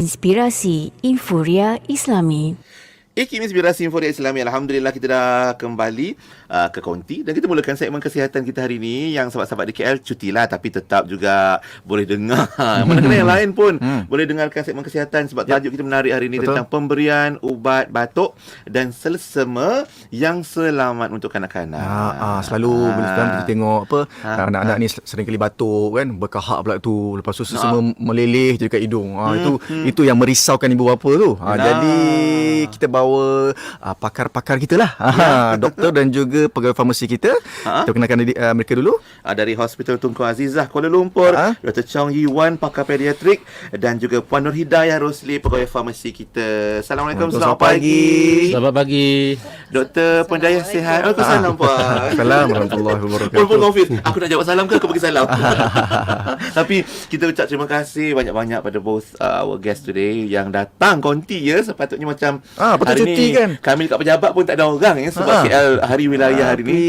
Inspirasi Inforia Islami. Inspirasi Inforia Islami. Alhamdulillah kita dah kembali ke konti dan kita mulakan segmen kesihatan kita hari ini. Yang sahabat-sahabat di KL cutilah tapi tetap juga boleh dengar. Mana-mana yang lain pun boleh dengarkan segmen kesihatan sebab tajuk kita menarik hari ini tentang pemberian ubat batuk dan selsema yang selamat untuk kanak-kanak. Selalu kita tengok anak-anak ni sering kali batuk kan, berkahak pula tu, lepas tu selsema meleleh je dekat hidung. Itu yang merisaukan ibu bapa tu. Jadi kita bawa pakar-pakar kita lah, doktor dan juga pegawai farmasi kita. Kita kenalkan mereka dulu. Dari Hospital Tunku Azizah Kuala Lumpur, Dr. Chong Yi Wan, pakar pediatrik, dan juga Puan Nur Hidayah Rosli, pegawai farmasi kita. Assalamualaikum, selamat pagi. Selamat pagi. Dr. Puan Hidayah sihat? Waalaikumsalam, Puan. Assalamualaikum warahmatullahi wabarakatuh. Puan Confit, aku nak jawab salam ke aku bagi salam? Tapi kita ucap terima kasih banyak-banyak pada both our guest today yang datang konti ya. Sepatutnya macam hari cuti ni kan? kami dekat pejabat pun tak ada orang ya, sebab KL hari wilayah hari ni.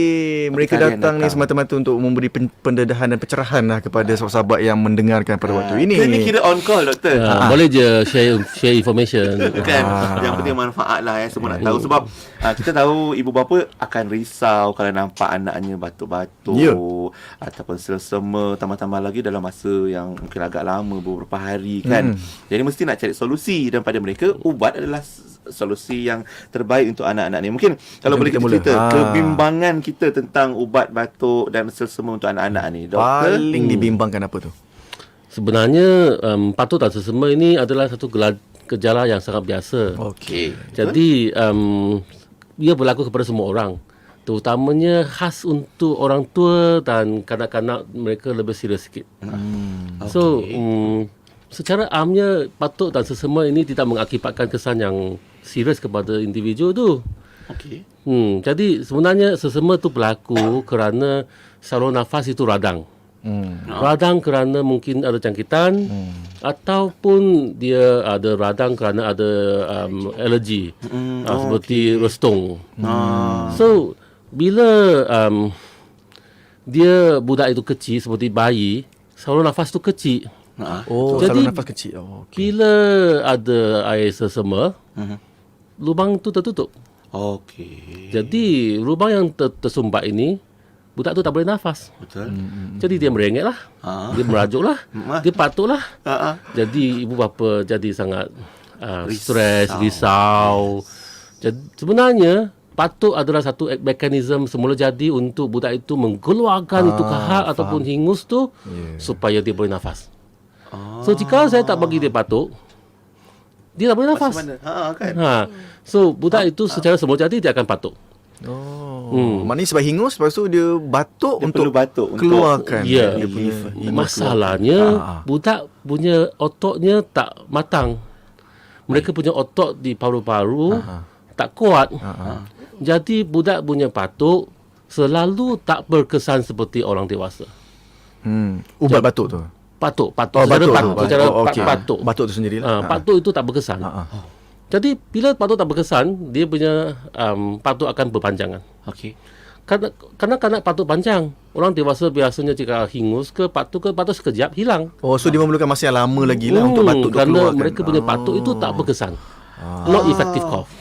Mereka datang ni semata-mata untuk memberi pendedahan dan pencerahan lah kepada sahabat-sahabat yang mendengarkan pada waktu ini. Ini kira on call, doktor. Boleh je share information. Kan? Yang penting manfaat lah ya, semua nak tahu. Sebab kita tahu ibu bapa akan risau kalau nampak anaknya batuk-batuk ataupun selsema, tambah-tambah lagi dalam masa yang mungkin agak lama, beberapa hari kan. Jadi mesti nak cari solusi, dan pada mereka ubat adalah solusi yang terbaik untuk anak-anak ni. Mungkin kalau boleh kita cerita kebimbangan kita tentang ubat batuk dan selsema untuk anak-anak ni, doktor. Paling dibimbangkan apa tu? Sebenarnya batuk dan selsema ini adalah satu gejala yang sangat biasa. Okey. Jadi ia berlaku kepada semua orang. Terutamanya khas untuk orang tua dan kanak-kanak, mereka lebih serius sikit. So secara amnya batuk dan selsema ini tidak mengakibatkan kesan yang serius kepada individu tu. Okey. Jadi sebenarnya selsema tu berlaku kerana saluran nafas itu radang. Radang kerana mungkin ada jangkitan, ataupun dia ada radang kerana ada alergi, seperti rostung. So bila dia budak itu kecil seperti bayi, saluran nafas tu kecil. Jadi saluran nafas kecil. bila ada air selsema, lubang tu tertutup. Okey. Jadi lubang yang tersumbat ini, budak tu tak boleh nafas. Betul. Jadi dia merengek lah, dia merajuk lah, dia batuk lah. Jadi ibu bapa jadi sangat stres, risau. Jadi sebenarnya batuk adalah satu mekanisme semula jadi untuk budak itu mengeluarkan itu kahak ataupun hingus tu supaya dia boleh nafas. So jika saya tak bagi dia batuk, dia tak boleh nafas. Kan? So budak itu secara semula jadi dia akan batuk. Maknanya sebab hingus, lepas tu dia batuk Dia untuk perlu batuk keluarkan. Ya. Dia punya Masalahnya budak punya ototnya tak matang. Mereka punya otot di paru-paru tak kuat. Jadi budak punya batuk selalu tak berkesan seperti orang dewasa. Ubat batuk tu. Batuk. Batuk. Batuk tu sendirilah. Batuk itu tak berkesan. Jadi bila batuk tak berkesan, dia punya batuk akan berpanjangan. Okey. Kanak-kanak batuk panjang. Orang dewasa biasanya jika hingus ke batuk sekejap hilang. So dia memerlukan masa yang lama lagi lah untuk batuk tu kerana keluarkan. mereka punya batuk itu tak berkesan. Not effective cough.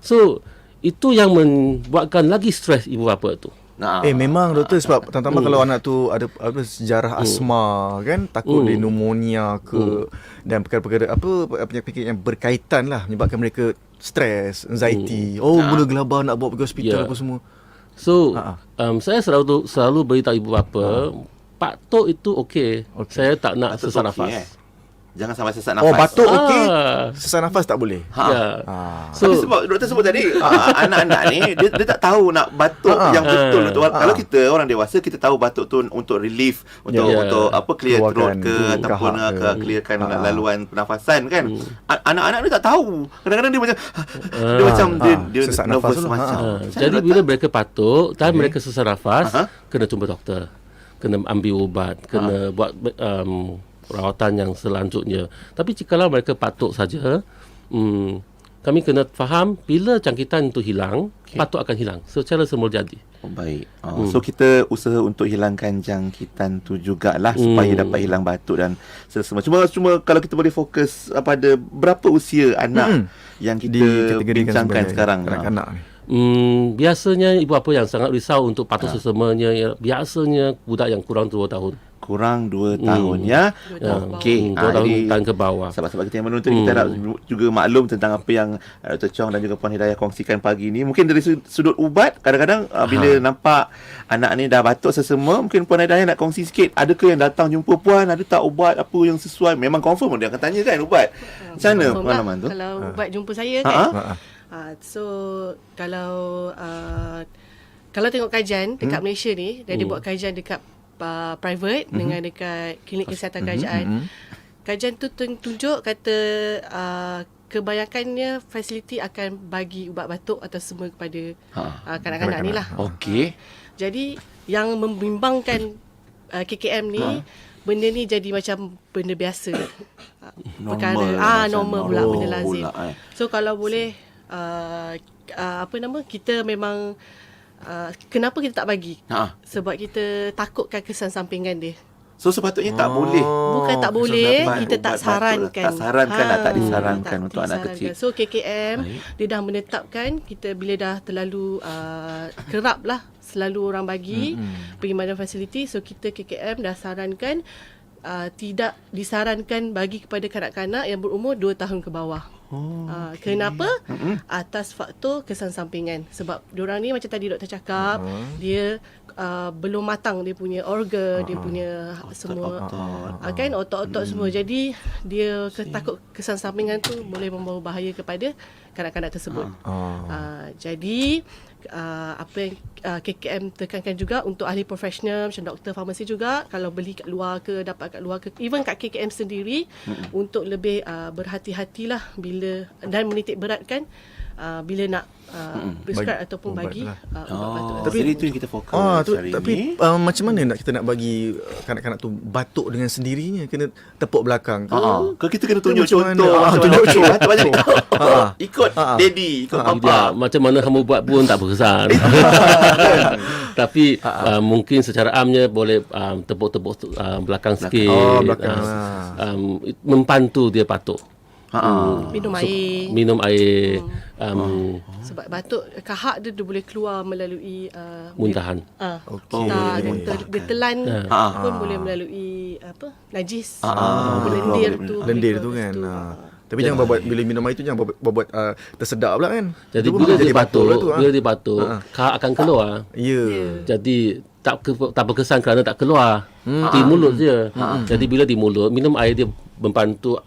So itu yang membuatkan lagi stres ibu bapa tu. Memang doktor, sebab tambah kalau anak tu ada sejarah asma kan, takut dia pneumonia ke, dan perkara-perkara penyakit yang berkaitan lah menyebabkan mereka stres, anxiety. Mula gelabah nak bawa pergi hospital apa semua. So saya selalu beritahu ibu bapa, batuk itu okey. Saya tak nak sesak nafas. Jangan sampai sesak nafas. Batuk okey, sesak nafas tak boleh. So sebab doktor sebut tadi, anak-anak ni dia tak tahu nak batuk yang betul. Kalau kita orang dewasa, kita tahu batuk tu untuk relief, untuk clear throat ke ataupun clearkan laluan pernafasan kan. Anak-anak ni tak tahu. Kadang-kadang dia macam dia sesak nervous nafas macam. Jadi bila mereka batuk dan mereka sesak nafas, kena jumpa doktor. Kena ambil ubat, kena buat perawatan yang selanjutnya. Tapi jikalau mereka batuk saja, kami kena faham bila jangkitan itu hilang, batuk akan hilang secara semula jadi. Baik. So kita usaha untuk hilangkan jangkitan tu jugalah supaya dapat hilang batuk dan semua. Cuma kalau kita boleh fokus pada berapa usia anak yang kita bincangkan sekarang. Kanak-kanak ni. Biasanya ibu bapa yang sangat risau untuk batuk sesemanya, biasanya budak yang kurang 2 tahun. Kurang 2 tahun ya. Okey. 2 tahun ke bawah. Sahabat-sahabat kita yang menonton, kita nak juga maklum tentang apa yang Dr. Chong dan juga Puan Hidayah kongsikan pagi ni. Mungkin dari sudut ubat, kadang-kadang bila nampak anak ni dah batuk sesama, mungkin Puan Hidayah nak kongsi sikit. Adakah yang datang jumpa Puan, ada tak ubat apa yang sesuai? Memang confirm dia akan tanya kan ubat. Macam mana pengalaman tu? Kalau ubat jumpa saya kan. So kalau tengok kajian dekat Malaysia ni, dia buat kajian dekat private dengan dekat klinik kesihatan kerajaan. Kajian tu tunjuk kata kebanyakannya fasiliti akan bagi ubat batuk atau semua kepada kanak-kanak ni lah. Okey. Jadi yang membimbangkan KKM ni, benda ni jadi macam benda biasa. Normal pula, benda lazim. So kalau boleh kita memang kenapa kita tak bagi? Sebab kita takutkan kesan sampingan dia. So sepatutnya tak boleh. Bukan tak boleh, kita tak sarankan. Tak disarankan untuk anak kecil. So KKM dia dah menetapkan kita bila dah terlalu kerap lah selalu orang bagi perkhidmatan fasiliti. So kita KKM dah sarankan tidak disarankan bagi kepada kanak-kanak yang berumur 2 tahun ke bawah. Kenapa? Atas faktor kesan sampingan. Sebab diorang ni macam tadi doktor cakap, dia belum matang dia punya organ, dia punya semua kan otot-otot semua. Jadi dia takut kesan sampingan tu boleh membawa bahaya kepada kanak-kanak tersebut. Jadi apa yang KKM tekankan juga untuk ahli profesional macam doktor farmasi juga, kalau beli kat luar ke, dapat kat luar ke, even kat KKM sendiri, untuk lebih berhati-hatilah bila dan menitik beratkan bila nak prescribe ataupun bagi ubat batuk. Tapi itu yang kita fokus tapi macam mana kita nak bagi kanak-kanak tu batuk dengan sendirinya? Kena tepuk belakang ke? Ke kita kena tunjuk Macam contoh. tunjuk contoh. Ikut daddy, ikut papa. Macam mana kamu buat pun tak berkesan. Tapi mungkin secara amnya boleh tepuk-tepuk belakang sikit. Belakang. Membantu dia batuk. Minum air. Sebab batuk kahak dia boleh keluar melalui muntahan. Dia telan pun boleh melalui najis. Lendir tu kan. Tapi jangan buat bila minum air tu jangan buat tersedak pula kan. Jadi bila dia batuk, kahak akan keluar. Jadi tak berkesan kerana tak keluar di mulut je. Jadi bila di mulut, minum air dia membantu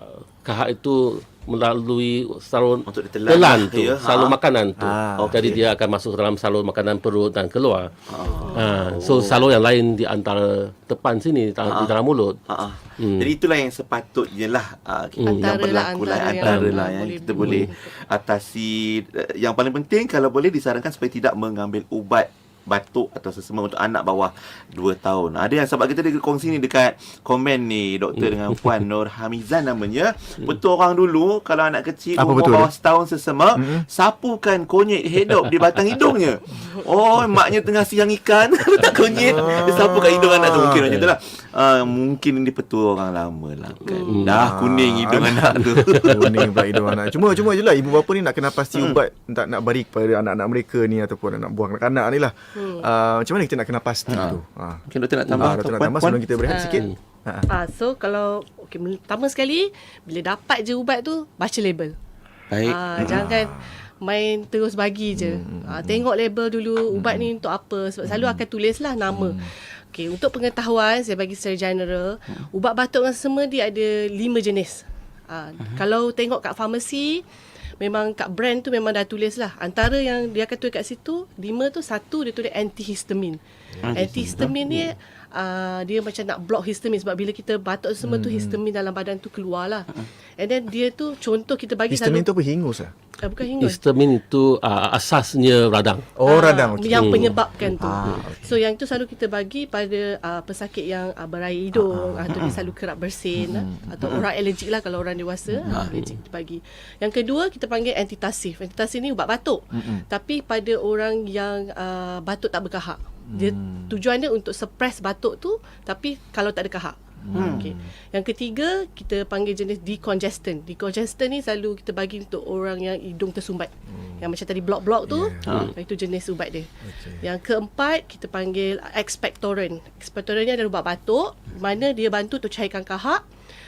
kahak itu melalui saluran telan tu, saluran makanan tu. Jadi dia akan masuk dalam saluran makanan perut dan keluar. So saluran yang lain di antara depan sini di dalam mulut. Jadi itulah yang sepatutnya lah yang berlaku antara lah yang kita boleh atasi. Yang paling penting kalau boleh disarankan supaya tidak mengambil ubat batuk atau sesama untuk anak bawah 2 tahun. Ada yang sahabat kita dia kongsi ni dekat komen ni, doktor dengan Puan Nur Hamizan namanya. Betul orang dulu kalau anak kecil umur bawah setahun sesama, sapukan kunyit hidup di batang hidungnya. Maknya tengah siang ikan letak kunyit, dia sapu kat hidung anak tu. Mungkin macam tu lah. Mungkin ini petua orang lama lah kan. Dah kuning hidung anak tu. Kuning pula hidung anak. Cuma je lah ibu bapa ni nak kena pasti ubat nak beri kepada anak-anak mereka ni ataupun anak buah anak-anak ni lah. Macam mana kita nak kena pasti tu? Mungkin doktor nak tambah. Doktor nak tambah sebelum kita berehat sikit. So kalau pertama sekali bila dapat je ubat tu, baca label. Baik. Jangan main terus bagi je. Tengok label dulu, ubat ni untuk apa. Sebab selalu akan tulislah nama. Untuk pengetahuan, saya bagi secara general, ubat batuk dan semua dia ada 5 jenis. Kalau tengok kat farmasi, memang kat brand tu memang dah tulis lah. Antara yang dia akan tulis kat situ, 5 tu, satu dia tulis antihistamin. Antihistamin ni dia macam nak block histamin. Sebab bila kita batuk semua tu, histamin dalam badan tu keluar lah. And then dia tu contoh kita bagi histamin tu apa? Hingus lah? Bukan hingus. Histamin itu asasnya radang. Radang. okey. Yang penyebabkan tu. okay. So yang tu selalu kita bagi pada pesakit yang berair hidung atau dia selalu kerap bersin atau orang alergik lah kalau orang dewasa alergik kita bagi. Yang kedua kita panggil antitasif. Antitasif ni ubat batuk. Tapi pada orang yang batuk tak berkahak. Dia tujuan dia untuk suppress batuk tu tapi kalau tak ada kahak. Okay. Yang ketiga kita panggil jenis decongestant. Decongestant ni selalu kita bagi untuk orang yang hidung tersumbat. Yang macam tadi blok-blok tu, itu jenis ubat dia. Yang keempat kita panggil expectorant. Expectorant ni adalah ubat batuk mana dia bantu untuk cairkan kahak.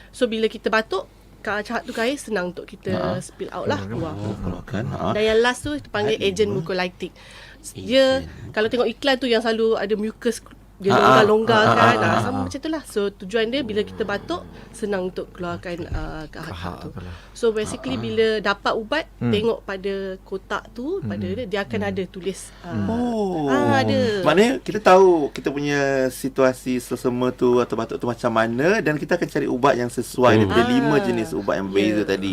So bila kita batuk kahak tu cair senang untuk kita spill out lah keluar. Dan yang last tu kita panggil agent mucolytic. Dia kalau tengok iklan tu yang selalu ada mucus dia longgar-longgar kan, sama macam tu lah. So tujuan dia bila kita batuk senang untuk keluarkan kahak tu. So basically bila dapat ubat tengok pada kotak tu pada dia akan ada tulis ada. Maknanya kita tahu kita punya situasi selsema tu atau batuk tu macam mana dan kita akan cari ubat yang sesuai daripada 5 jenis ubat yang beza tadi.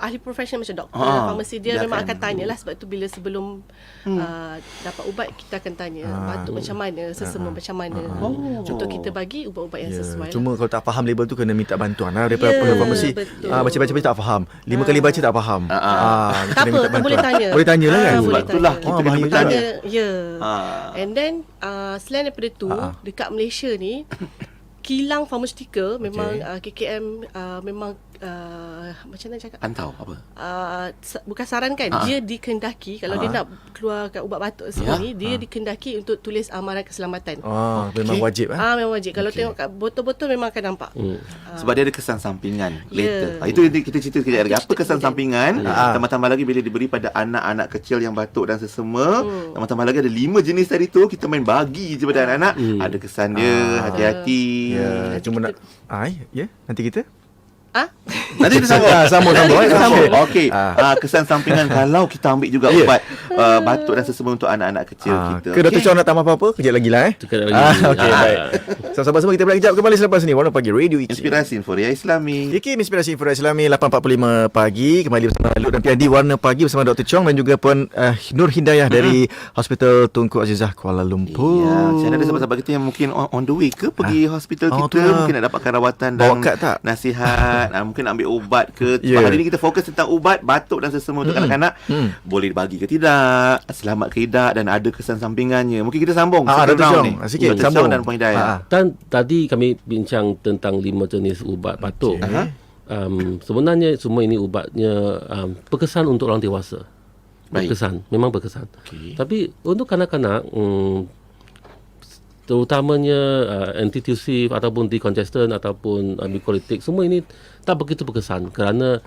Ahli profesional macam doktor farmasi dia memang akan tanyalah sebab tu bila sebelum dapat ubat kita akan tanya batuk macam mana, selsema macam mana untuk kita bagi ubat-ubat yang sesuai. Cuma kalau tak faham label tu kena minta bantuan lah daripada farmasi. Baca-baca tak faham. 5 kali baca tak faham. Tak apa, boleh tanya. Boleh tanya lah kan. Sebab itulah kita kena bertanya. And then selain daripada tu dekat Malaysia ni kilang pharmaceutical memang KKM memang macam mana cakap? Pantau apa? Bukan sarankan, dia dikendaki kalau dia nak keluarkan ubat batuk sendiri, dia dikendaki untuk tulis amaran keselamatan. Memang wajib memang wajib. Kalau tengok kat botol-botol memang akan nampak. Sebab dia ada kesan sampingan later. Itu kita cerita sekejap lagi. Apa kesan sampingan? Tambah-tambah lagi bila diberi pada anak-anak kecil yang batuk dan selsema, tambah-tambah lagi ada 5 jenis tadi tu, kita main bagi je pada anak-anak. Ada kesan dia, hati-hati. Cuma nak nanti kita Nanti kita sambung. Okey. Kesan sampingan kalau kita ambil juga ubat batuk dan selsema untuk anak-anak kecil kita. Dr. Chong nak tambah apa-apa? Kejap lagi lah Sekejap lagi. Okey, baik. Sahabat semua kita balik kejap kembali selepas ni. Warna Pagi Radio IKIM. Inspirasi Inforia Islami. IKIM Inspirasi Inforia Islami 8.45 pagi. Kembali bersama Lut dan Pian di Warna Pagi bersama Dr. Chong dan juga Puan Nur Hidayah dari Hospital Tunku Azizah Kuala Lumpur. Ya, saya ada sahabat-sahabat kita yang mungkin on the way ke pergi hospital kita, mungkin nak dapatkan rawatan dan nasihat, mungkin ambil ubat ke. Hari ni kita fokus tentang ubat batuk dan selsema untuk anak-anak. Boleh dibagi ke tidak, selamat ke tidak dan ada kesan sampingannya. Mungkin kita sambung Dr. Chong sikit sambung dan Puan Hidayah. Dan tadi kami bincang tentang 5 jenis ubat batuk. Sebenarnya semua ini ubatnya berkesan untuk orang dewasa. Berkesan, memang berkesan. Tapi untuk kanak-kanak terutamanya antitussive ataupun decongestant ataupun mucolytic, semua ini tak begitu berkesan kerana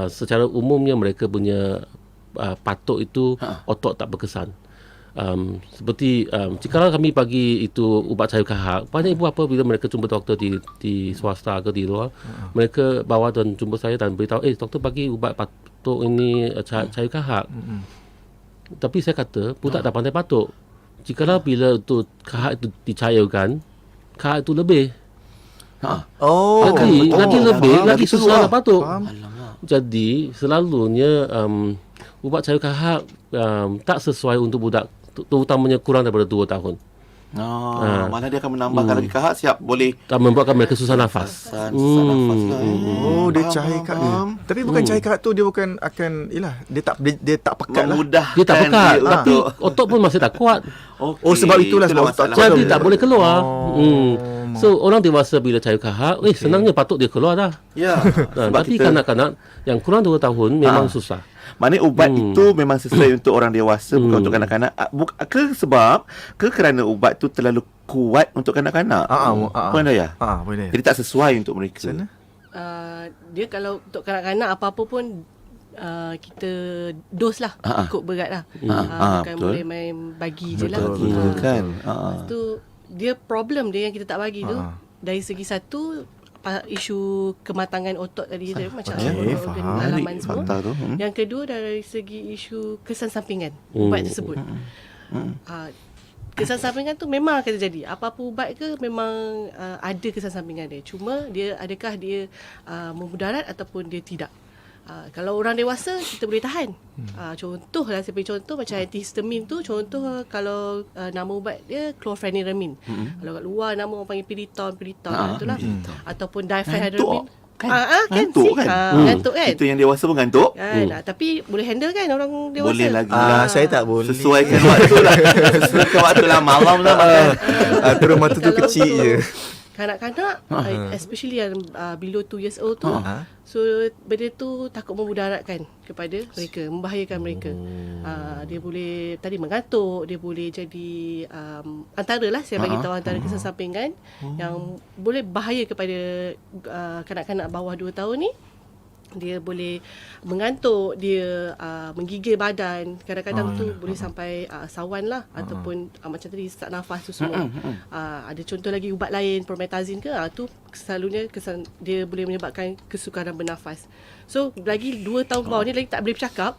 secara umumnya mereka punya patuk itu otot tak berkesan. Seperti jika kami bagi itu ubat cair kahak, banyak ibu bapa bila mereka jumpa doktor di swasta ke di luar, mereka bawa dan jumpa saya dan beritahu, doktor bagi ubat batuk ini cair kahak. Tapi saya kata budak dah pandai batuk. Jikalau bila tu kahak itu dicairkan, kahak itu lebih. Lagi lebih, lagi susah nak batuk. Jadi selalunya ubat cair kahak tak sesuai untuk budak, terutamanya kurang daripada 2 tahun. Mana dia akan menambahkan lagi kahak, siap boleh membuatkan mereka susah nafas. Susah nafas lah. Dia cair kahak dia. Tapi bukan cair kahak tu dia bukan akan dia tak pekat lah. Dia tak pekat, tapi otot pun masih tak kuat. Sebab itulah otot jadi tak boleh keluar. So orang dewasa bila cair kahak, senangnya patut dia keluar dah. Tapi kanak-kanak yang kurang 2 tahun memang susah. Maknanya ubat itu memang sesuai untuk orang dewasa, bukan untuk kanak-kanak. Kerana ubat tu terlalu kuat untuk kanak-kanak. Puan Hidayah? Boleh. Jadi tak sesuai untuk mereka. Dia kalau untuk kanak-kanak apa-apa pun kita dos lah, ikut berat lah. Bukan boleh main bagi je lah. Betul kan. Lepas tu dia problem dia yang kita tak bagi tu dari segi satu isu kematangan otot tadi dia macam organ dalaman semua. Yang kedua dari segi isu kesan sampingan ubat tersebut. Kesan sampingan tu memang akan terjadi. Apa-apa ubat ke memang ada kesan sampingan dia. Cuma dia adakah dia memudarat ataupun dia tidak. Kalau orang dewasa kita boleh tahan. Contoh lah, saya beri contoh macam antihistamin tu, contoh kalau nama ubat dia chlorpheniramine. Kalau kat luar nama orang panggil Piriton itulah. Ataupun diphenhydramine. Ngantuk kan? Ngantuk kan? Itu yang dewasa pun ngantuk. Tapi boleh handle kan orang dewasa? Boleh lagi lah. Saya tak boleh. Sesuaikan waktu lah. Sesuaikan waktu lah. Malam lah makan. Terus mata tu kecil je. Kanak-kanak, especially yang below 2 years old tu, so benda tu takut memudaratkan kepada mereka, membahayakan mereka. Dia boleh tadi mengantuk, dia boleh jadi antara saya bagi tahu antara kesan sampingan yang boleh bahaya kepada kanak-kanak bawah 2 tahun ni. Dia boleh mengantuk, dia menggigil badan, kadang-kadang tu boleh sampai sawan lah, ataupun macam tadi sesak nafas tu semua. Ada contoh lagi ubat lain, promethazine ke, tu selalunya dia boleh menyebabkan kesukaran bernafas. So lagi 2 tahun bawah ni lagi tak boleh bercakap.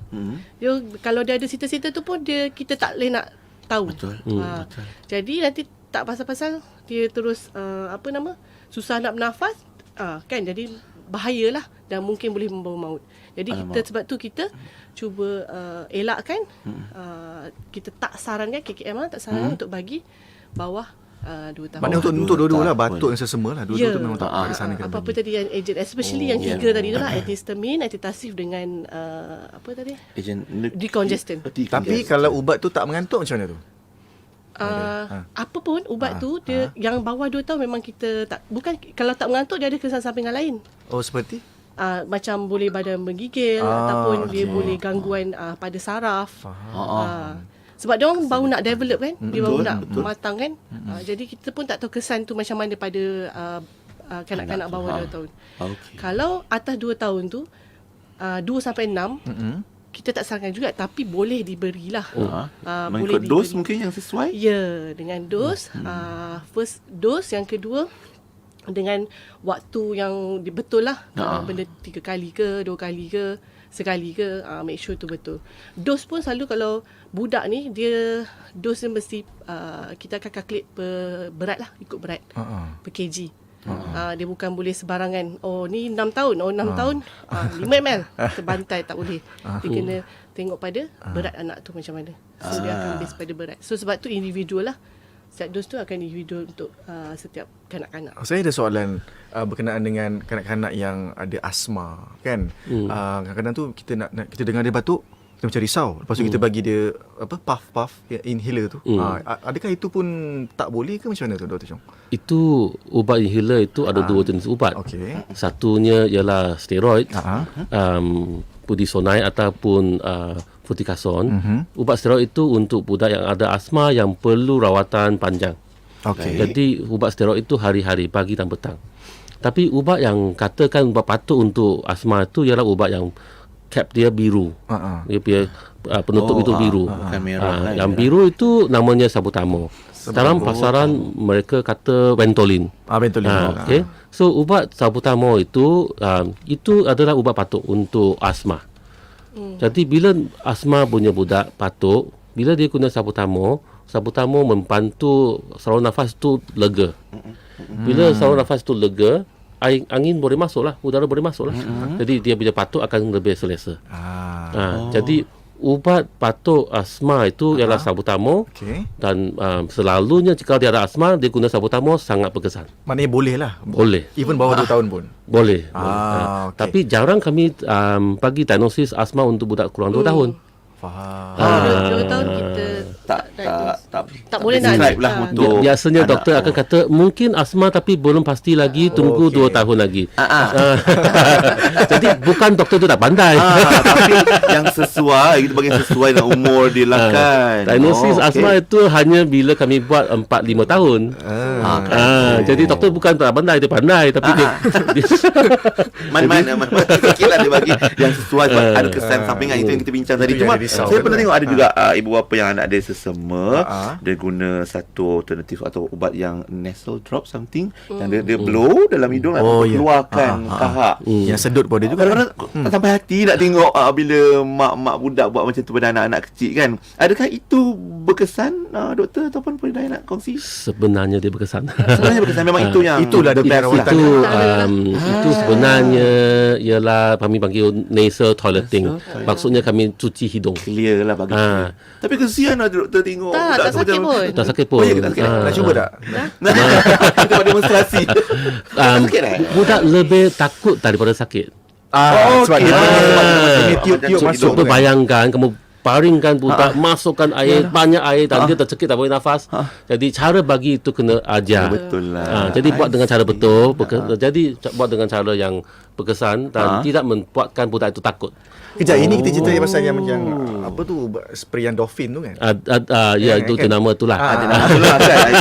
Dia, kalau dia ada cerita-cerita tu pun kita tak boleh nak tahu. Betul. Jadi nanti tak pasal-pasal dia terus susah nak bernafas, kan, jadi bahayalah dan mungkin boleh membawa maut. Jadi sebab tu kita cuba elakkan, kita tak sarankan KKM tak sarankan untuk bagi bawah 2 tahun. Maknanya untuk dua-dua lah, batuk yang sesama lah. Dua-dua tu memang tak disarankan. Apa-apa tadi yang agent, especially yang 3 tadi tu lah, antihistamin, antitasif dengan Agent decongestant. Tapi kalau ubat tu tak mengantuk macam mana tu? Apa pun ubat tu dia yang bawah 2 tahun memang kita tak, bukan kalau tak mengantuk dia ada kesan sampingan lain. Oh, seperti? Macam boleh badan menggigil, ataupun dia boleh gangguan pada saraf. Sebab dia orang baru nak develop kan, dia baru nak matang kan. Jadi kita pun tak tahu kesan tu macam mana pada kanak-kanak bawah 2 tahun. Kalau atas 2 tahun tu 2 sampai 6 kita tak sarankan juga, tapi boleh diberilah. Mengikut dos mungkin yang sesuai. Ya, dengan dos. First dose, yang kedua dengan waktu yang betul lah. Benda 3 kali ke, 2 kali ke, sekali ke, make sure tu betul. Dos pun selalu kalau budak ni, dia dos dia mesti kita akan calculate per berat lah, ikut berat per kg. Dia bukan boleh sebarangan, oh ni 6 tahun, 6 tahun 5 ml terbantai, tak boleh. Dia kena tengok pada berat anak tu macam mana. So dia akan base pada berat. So sebab tu individual lah, setiap dos tu akan individual untuk setiap kanak-kanak. Saya ada soalan berkenaan dengan kanak-kanak yang ada asma kan. Kadang-kadang tu kita dengar dia batuk, kita macam risau. Lepas tu kita bagi dia puff inhaler tu. Adakah itu pun tak boleh ke macam mana tu, Dr. Chong? Itu ubat inhaler itu ada 2 jenis ubat. Satunya ialah steroid, budesonide ataupun fluticasone. Ubat steroid itu untuk budak yang ada asma yang perlu rawatan panjang. Jadi ubat steroid itu hari-hari, pagi dan petang. Tapi ubat yang katakan ubat patut untuk asma itu ialah ubat yang cap dia biru. Dia punya penutup itu biru. Bukan merah. Yang biru itu namanya Salbutamol. Dalam pasaran mereka kata Ventolin. Ventolin. Okay. So ubat Salbutamol itu adalah ubat patuk untuk asma. Jadi bila asma punya budak patuk, bila dia guna Salbutamol membantu saluran nafas tu lega. Bila saluran nafas tu lega, angin boleh masuk lah, udara boleh masuk lah. Jadi dia bila patuk akan lebih selesa. Jadi ubat patuk asma itu ialah Salbutamol. Dan selalunya jika dia ada asma, dia guna Salbutamol sangat berkesan. Maknanya boleh lah. Boleh. Even bawah 2 tahun pun. Boleh. Tapi jarang kami bagi diagnosis asma untuk budak kurang 2 tahun. Faham. 2 tahun kita tak boleh nak describe lah untuk biasanya doktor akan kata mungkin asma tapi belum pasti lagi, tunggu 2 tahun lagi. Jadi bukan doktor tu tak pandai. Tapi yang sesuai, kita bagi sesuai dengan umur dia lah kan. Diagnosis asma itu hanya bila kami buat 4-5 tahun. Jadi doktor bukan tak pandai, dia pandai tapi dia mana sikitlah dia bagi yang sesuai. Ada kesan sampingan itu yang kita bincang tadi. Cuma saya pernah tengok ada juga ibu bapa yang anak dia selesema, dia guna satu alternatif atau ubat yang nasal drop something yang dia blow dalam hidung keluarkan kahak. Yang sedut pun dia juga. Kadang-kadang sampai hati nak tengok bila mak-mak budak buat macam tu pada anak-anak kecil kan. Adakah itu berkesan, doktor, ataupun boleh nak kongsi? Sebenarnya dia berkesan. Sebenarnya berkesan, memang itu yang itulah the best orang itu sebenarnya ialah kami panggil nasal toileting. Maksudnya kami cuci hidung. clear lah bagi saya. Tapi kesian lah doktor tengok Tak sakit pun. Tak sakit pun. Oh, ya, tak sakit. Nak cuba tak? Kita buat demonstrasi. Tak sakit Budak lebih takut daripada sakit. Sebab dia ini tiup-tiup masuk. Cuba bayangkan kamu baringkan budak, masukkan air, banyak air dan dia tercekik tak boleh nafas. Jadi cara bagi itu kena ajar. Betul lah. Jadi buat dengan cara betul. Jadi buat dengan cara yang berkesan dan tidak membuatkan budak itu takut. Kejap, ini kita cerita pasal yang apa tu, spray yang dolphin tu kan? Ya, itu nama tu lah.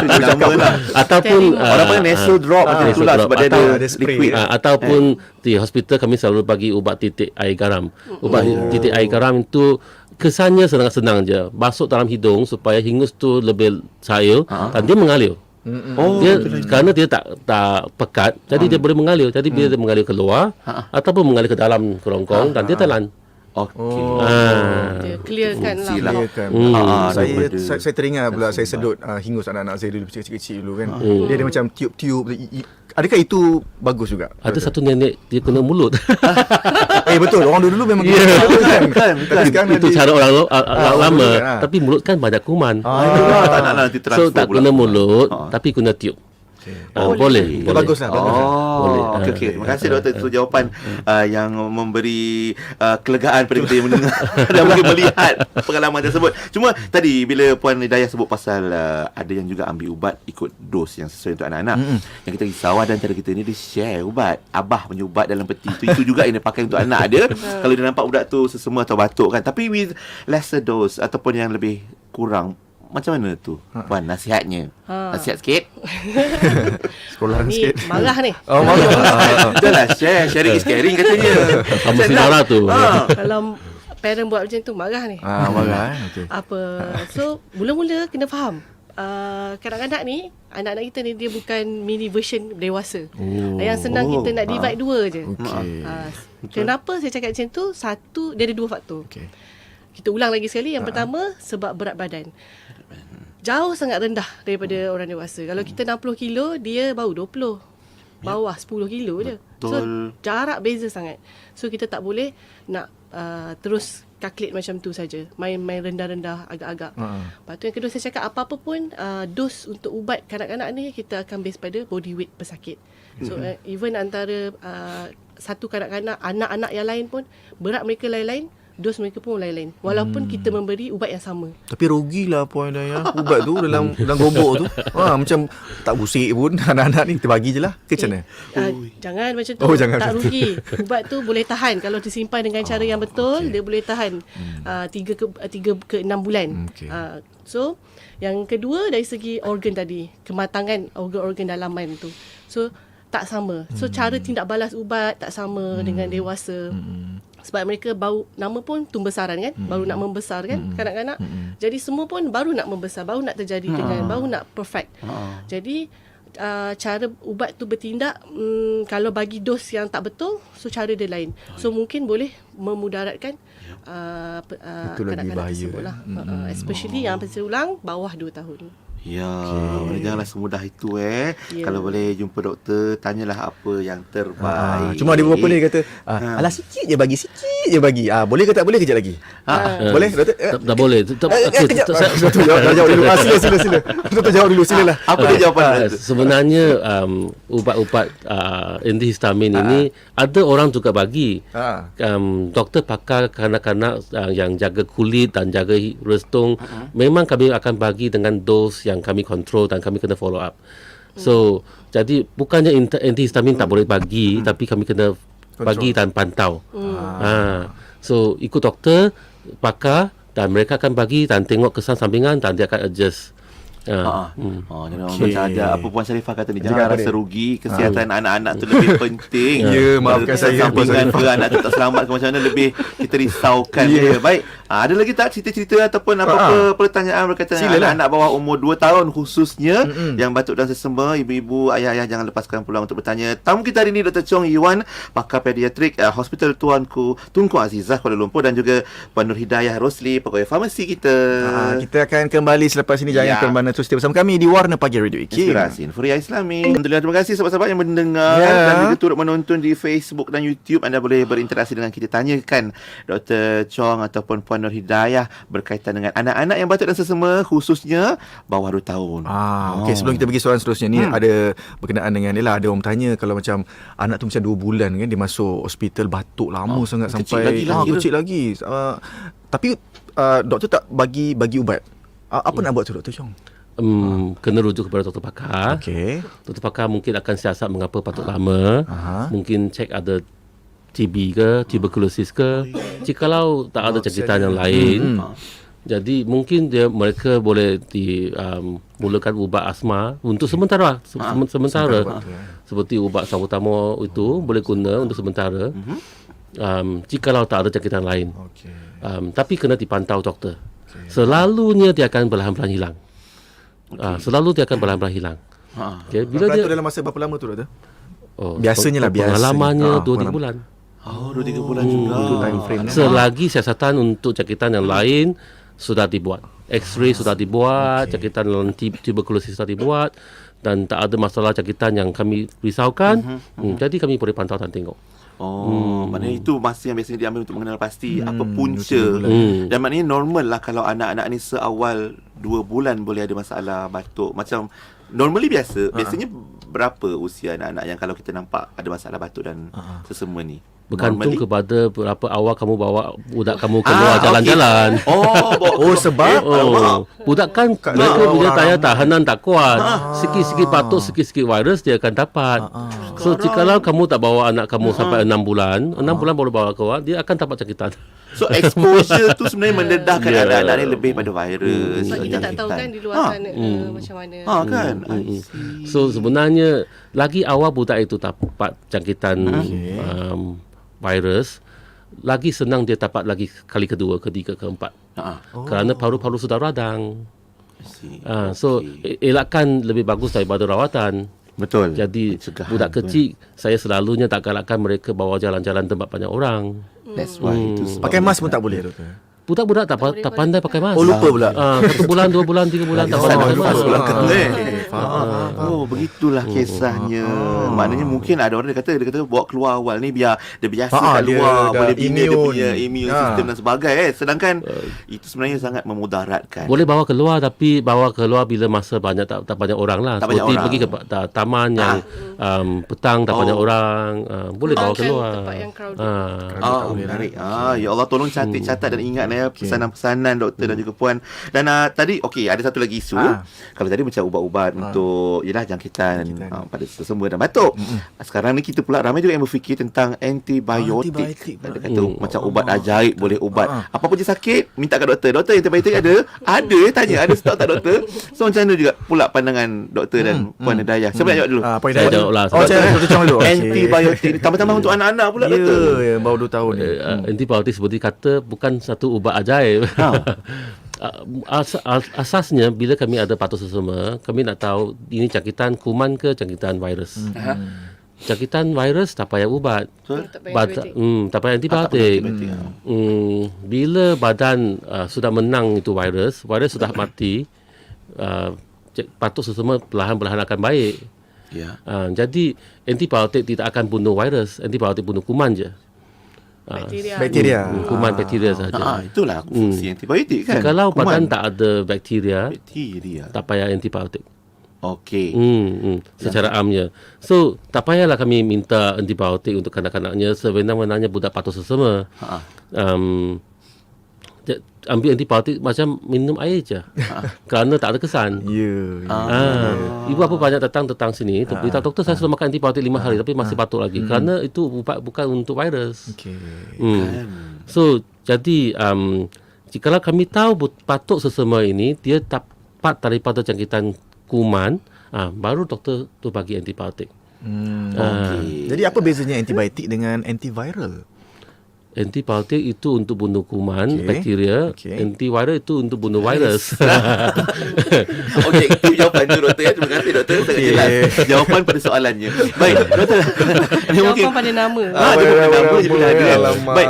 Itu nama lah. Ataupun Orang panggil nasal drop macam itulah sebab dia ada liquid. Ataupun di hospital kami selalu bagi ubat titik air garam. Ubat titik air garam itu kesannya senang-senang je. Masuk dalam hidung supaya hingus tu lebih cair dan dia mengalir. Kerana dia tak pekat, jadi dia boleh mengalir. Jadi bila dia mengalir keluar ataupun mengalir ke dalam kerongkong dan dia telan. Okey. Dia clearkan lah. Saya teringat pula saya sedut hingus anak-anak saya dulu kecil-kecil dulu kan. Dia ada macam tiup-tiup. Adakah itu bagus juga? Ada satu nenek dia kena mulut. Betul, orang dulu memang Kan. Itu cara orang lama. Tapi mulut kan banyak kuman. Tak nak nanti transfer So tak guna mulut tapi guna tiup. Boleh. Baguslah. Boleh. Okey. Terima kasih doktor, itu jawapan yang memberi kelegaan pada kita yang mendengar dan mungkin melihat pengalaman tersebut. Cuma tadi bila Puan Hidayah sebut pasal ada yang juga ambil ubat ikut dos yang sesuai untuk anak-anak. Yang kita risau dan cara kita ni dia share ubat. Abah punya ubat dalam peti itu juga yang dia pakai untuk anak dia. Kalau dia nampak budak tu sesama atau batuk kan. Tapi with lesser dose ataupun yang lebih kurang, macam mana tu Puan nasihatnya? Nasihat sikit. Sekolah Ni sikit. marah ni. Janganlah sharing is caring katanya. Sama sinara tu. Kalau parent buat macam tu marah ni. Marah. Okey. So mula-mula kena faham. Kanak-kanak ni, anak-anak kita ni dia bukan mini version dewasa. Yang senang kita nak divide dua je. Kenapa saya cakap macam tu? Satu, dia ada dua faktor. Kita ulang lagi sekali. Yang pertama, sebab berat badan. Jauh sangat rendah daripada orang dewasa. Kalau kita 60 kilo, dia baru 20. Bawah 10 kilo je. So, jarak beza sangat. So, kita tak boleh nak terus calculate macam tu saja. Main rendah-rendah agak-agak. Lepas tu yang kedua saya cakap, apa-apa pun dos untuk ubat kanak-kanak ni, kita akan base pada body weight pesakit. So, even antara satu kanak-kanak, anak-anak yang lain pun, berat mereka lain-lain, dos mereka pun lain-lain. Walaupun kita memberi ubat yang sama. Tapi rugilah Puan Hidayah. Ubat tu dalam gobok tu. Macam tak busik pun. Anak-anak ni kita bagi je lah. Ke macam mana? Jangan macam tu. Jangan tak macam rugi. Ubat tu boleh tahan. Kalau disimpan dengan cara yang betul, dia boleh tahan 3 ke 6 bulan. So, yang kedua dari segi organ tadi. Kematangan organ-organ dalaman tu. So, tak sama. So, cara tindak balas ubat tak sama dengan dewasa. Sebab mereka baru, nama pun tumbesaran kan, baru nak membesar kan kanak-kanak. Jadi semua pun baru nak membesar, baru nak terjadi baru nak perfect. Jadi cara ubat tu bertindak, kalau bagi dos yang tak betul, so cara dia lain. So mungkin boleh memudaratkan kanak-kanak tersebut lah. Especially yang pensil ulang bawah 2 tahun. Janganlah semudah itu Kalau boleh jumpa doktor, tanyalah apa yang terbaik. Cuma ada beberapa ni kata, alah sikit je bagi. Boleh ke tak boleh kejap lagi? Boleh doktor? Tak boleh. Doktor jawab dulu. Sila. Doktor jawab dulu, silalah. Apa dia jawapan? Sebenarnya ubat-ubat antihistamin ini ada orang juga bagi. Doktor pakar kanak-kanak yang jaga kulit dan jaga restung, memang kami akan bagi dengan dos yang kami kontrol dan kami kena follow up. So, jadi bukannya antihistamin tak boleh bagi, tapi kami kena bagi dan pantau. So, ikut doktor, pakar dan mereka akan bagi dan tengok kesan sampingan dan dia akan adjust Jadi macam ada apa Puan Sharifah kata ni, jangan apa rasa dia? rugi, kesihatan anak-anak tu lebih penting. Ya, maafkan saya. Sampingan ke anak tu tak selamat ke macam mana, lebih kita risaukan dia. Baik, ada lagi tak cerita-cerita ataupun apa-apa pertanyaan berkaitan dengan anak-anak bawah umur 2 tahun khususnya yang batuk dan sesama? Ibu-ibu, ayah-ayah, jangan lepaskan peluang untuk bertanya. Tamu kita hari ini Dr. Chong Yiwan, pakar pediatrik Hospital Tunku Azizah Kuala Lumpur, dan juga Puan Nur Hidayah Rosli, pegawai farmasi kita. Kita akan kembali selepas ini. Jangan ke mana, terus stay bersama kami di Warna Pagi Radio IKIM. Inspirasi Infuria Islami. Alhamdulillah, terima kasih sahabat-sahabat yang mendengar dan juga turut menonton di Facebook dan YouTube. Anda boleh berinteraksi dengan kita, tanyakan Dr. Chong ataupun Puan Nur Hidayah berkaitan dengan anak-anak yang batuk dan sesama, khususnya bawah 2 tahun. Okey, sebelum kita pergi soalan seterusnya ni, ada berkenaan dengan ni lah, ada orang bertanya kalau macam anak tu macam 2 bulan kan, dia masuk hospital batuk lama sangat sampai kecil lagi. Tapi doktor tak bagi ubat. Apa nak buat tu Dr. Chong? Kena rujuk kepada doktor pakar. Okey. Doktor pakar mungkin akan siasat mengapa batuk lama. Mungkin cek ada TB ke, tuberculosis ke. Jikalau tak ada jangkitan yang lain, jadi mungkin mereka boleh mulakan ubat asma untuk sementara. Sementara. Seperti ubat salbutamol itu boleh guna untuk sementara. Jikalau tak ada jangkitan lain. Tapi kena dipantau doktor. Selalunya dia akan perlahan-lahan hilang. Selalu dia akan perlahan-lahan hilang. Bila dia dalam masa berapa lama tu doktor? Biasanya lah, pengalamannya 2-3 bulan. 2-3 bulan juga. Itu time frame. Selagi siasatan untuk jangkitan yang lain sudah dibuat. X-ray sudah dibuat, jangkitan tuberculosis sudah dibuat, dan tak ada masalah jangkitan yang kami risaukan. Jadi kami boleh pantau dan tengok. Maknanya itu masa yang biasanya diambil untuk mengenal pasti apa punca. Dan maknanya normal lah kalau anak-anak ni seawal 2 bulan boleh ada masalah batuk. Macam normally biasanya berapa usia anak-anak yang kalau kita nampak ada masalah batuk dan sesama ni? Bergantung kepada berapa awal kamu bawa budak kamu keluar jalan-jalan. Sebab budak kan mereka punya daya tahanan tak kuat. Sikit-sikit batuk, sikit-sikit virus dia akan dapat. So jikalau kamu tak bawa anak kamu sampai 6 bulan baru bawa keluar, dia akan dapat jangkitan. So exposure tu sebenarnya mendedahkan anak-anak ni lebih pada virus. Sebab kita tak tahu kan di luar sana macam mana. Kan. So sebenarnya lagi awal budak itu dapat jangkitan virus, lagi senang dia dapat lagi kali kedua, ketiga, keempat. Kerana paru-paru sudah radang. So elakkan lebih bagus daripada rawatan. Betul. Jadi budak kecil saya selalunya tak galakkan mereka bawa jalan-jalan tempat banyak orang. That's why itu sebab pakai mask pun tak boleh doktor. Budak-budak tak pandai pakai mask. Lupa pula. 1 bulan, 2 bulan, 3 bulan tak pandai pakai mask. Begitulah kisahnya. Maknanya mungkin ada orang dia kata bawa keluar awal ni biar dia biasa kat luar, boleh bina dia punya immune system dan sebagainya. Sedangkan itu sebenarnya sangat memudaratkan. Boleh bawa keluar, tapi bawa keluar bila masa banyak tak banyak orang lah. Seperti pergi ke taman yang petang tak banyak orang, boleh bawa keluar. Tempat yang crowded. Menarik. Ya Allah, tolong catat dan ingat pesanan-pesanan doktor dan juga puan. Dan tadi ada satu lagi isu. Kalau tadi macam ubat-ubat untuk jangkitan pada sesama dan batuk. Sekarang ni kita pula ramai juga yang berfikir tentang antibiotik. Ada kata macam ubat ajaib, boleh ubat apa pun je sakit minta kat doktor. Doktor, antibiotik ada? Tanya ada stok tak doktor? So macam mana juga pula pandangan doktor dan puan Hidayah? Siapa nak jawab dulu? Saya jawab lah. Doktor Chong dulu. Antibiotik tambah-tambah untuk anak-anak pula doktor. Ya, baru 2 tahun ni. Antibiotik seperti kata bukan satu ubat ajaib. Asasnya bila kami ada batuk sesama, kami nak tahu ini jangkitan kuman ke jangkitan virus. Jangkitan virus tak payah ubat. Tak payah antibiotik. Bila badan sudah menang itu virus sudah mati, batuk sesama perlahan-perlahan akan baik. Jadi antibiotik tidak akan bunuh virus, antibiotik bunuh kuman je. Bakteria. Kuman bakteria saja. Itulah fungsi antibiotik kan. Kalau badan tak ada bakteria, tak payah antibiotik. Okey. Secara amnya. So, tak payahlah kami minta antibiotik untuk kanak-kanaknya. Sebenarnya budak batuk sesama. Ambil antibiotik macam minum air je. Kerana tak ada kesan. Ibu apa banyak datang sini, beritahu doktor saya sudah makan antibiotik 5 hari tapi masih batuk lagi. Kerana itu ubat bukan untuk virus. So, jadi jikalau kami tahu batuk sesama ini dia dapat daripada jangkitan kuman, baru doktor tu bagi antibiotik. Jadi apa bezanya antibiotik dengan antiviral? Antibiotik itu untuk bunuh kuman, bakteria. Antiviral itu untuk bunuh virus. Objektif jawapan tu doktor ya. Terima kasih doktor, sangat jelas jawapan pada soalannya. Baik doktor. Jawapan pada nama. Jawapan nama je pun ada. Alamak. Baik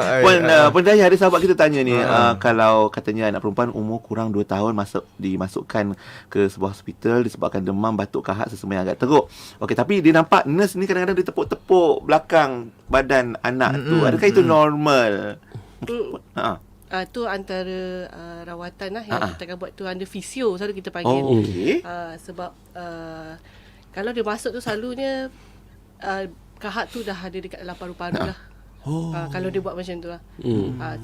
Puan Dayah, ada sahabat kita tanya ni, kalau katanya anak perempuan umur kurang 2 tahun dimasukkan ke sebuah hospital disebabkan demam, batuk, kahak, sesama yang agak teruk. Okey, tapi dia nampak nurse ni kadang-kadang dia tepuk-tepuk belakang badan anak tu. Adakah itu normal? Tu antara rawatan lah yang kita akan buat tu under fisio, selalu kita panggil. Sebab kalau dia masuk tu selalunya kahak tu dah ada dekat dalam paru-paru lah. Kalau dia buat macam tu lah.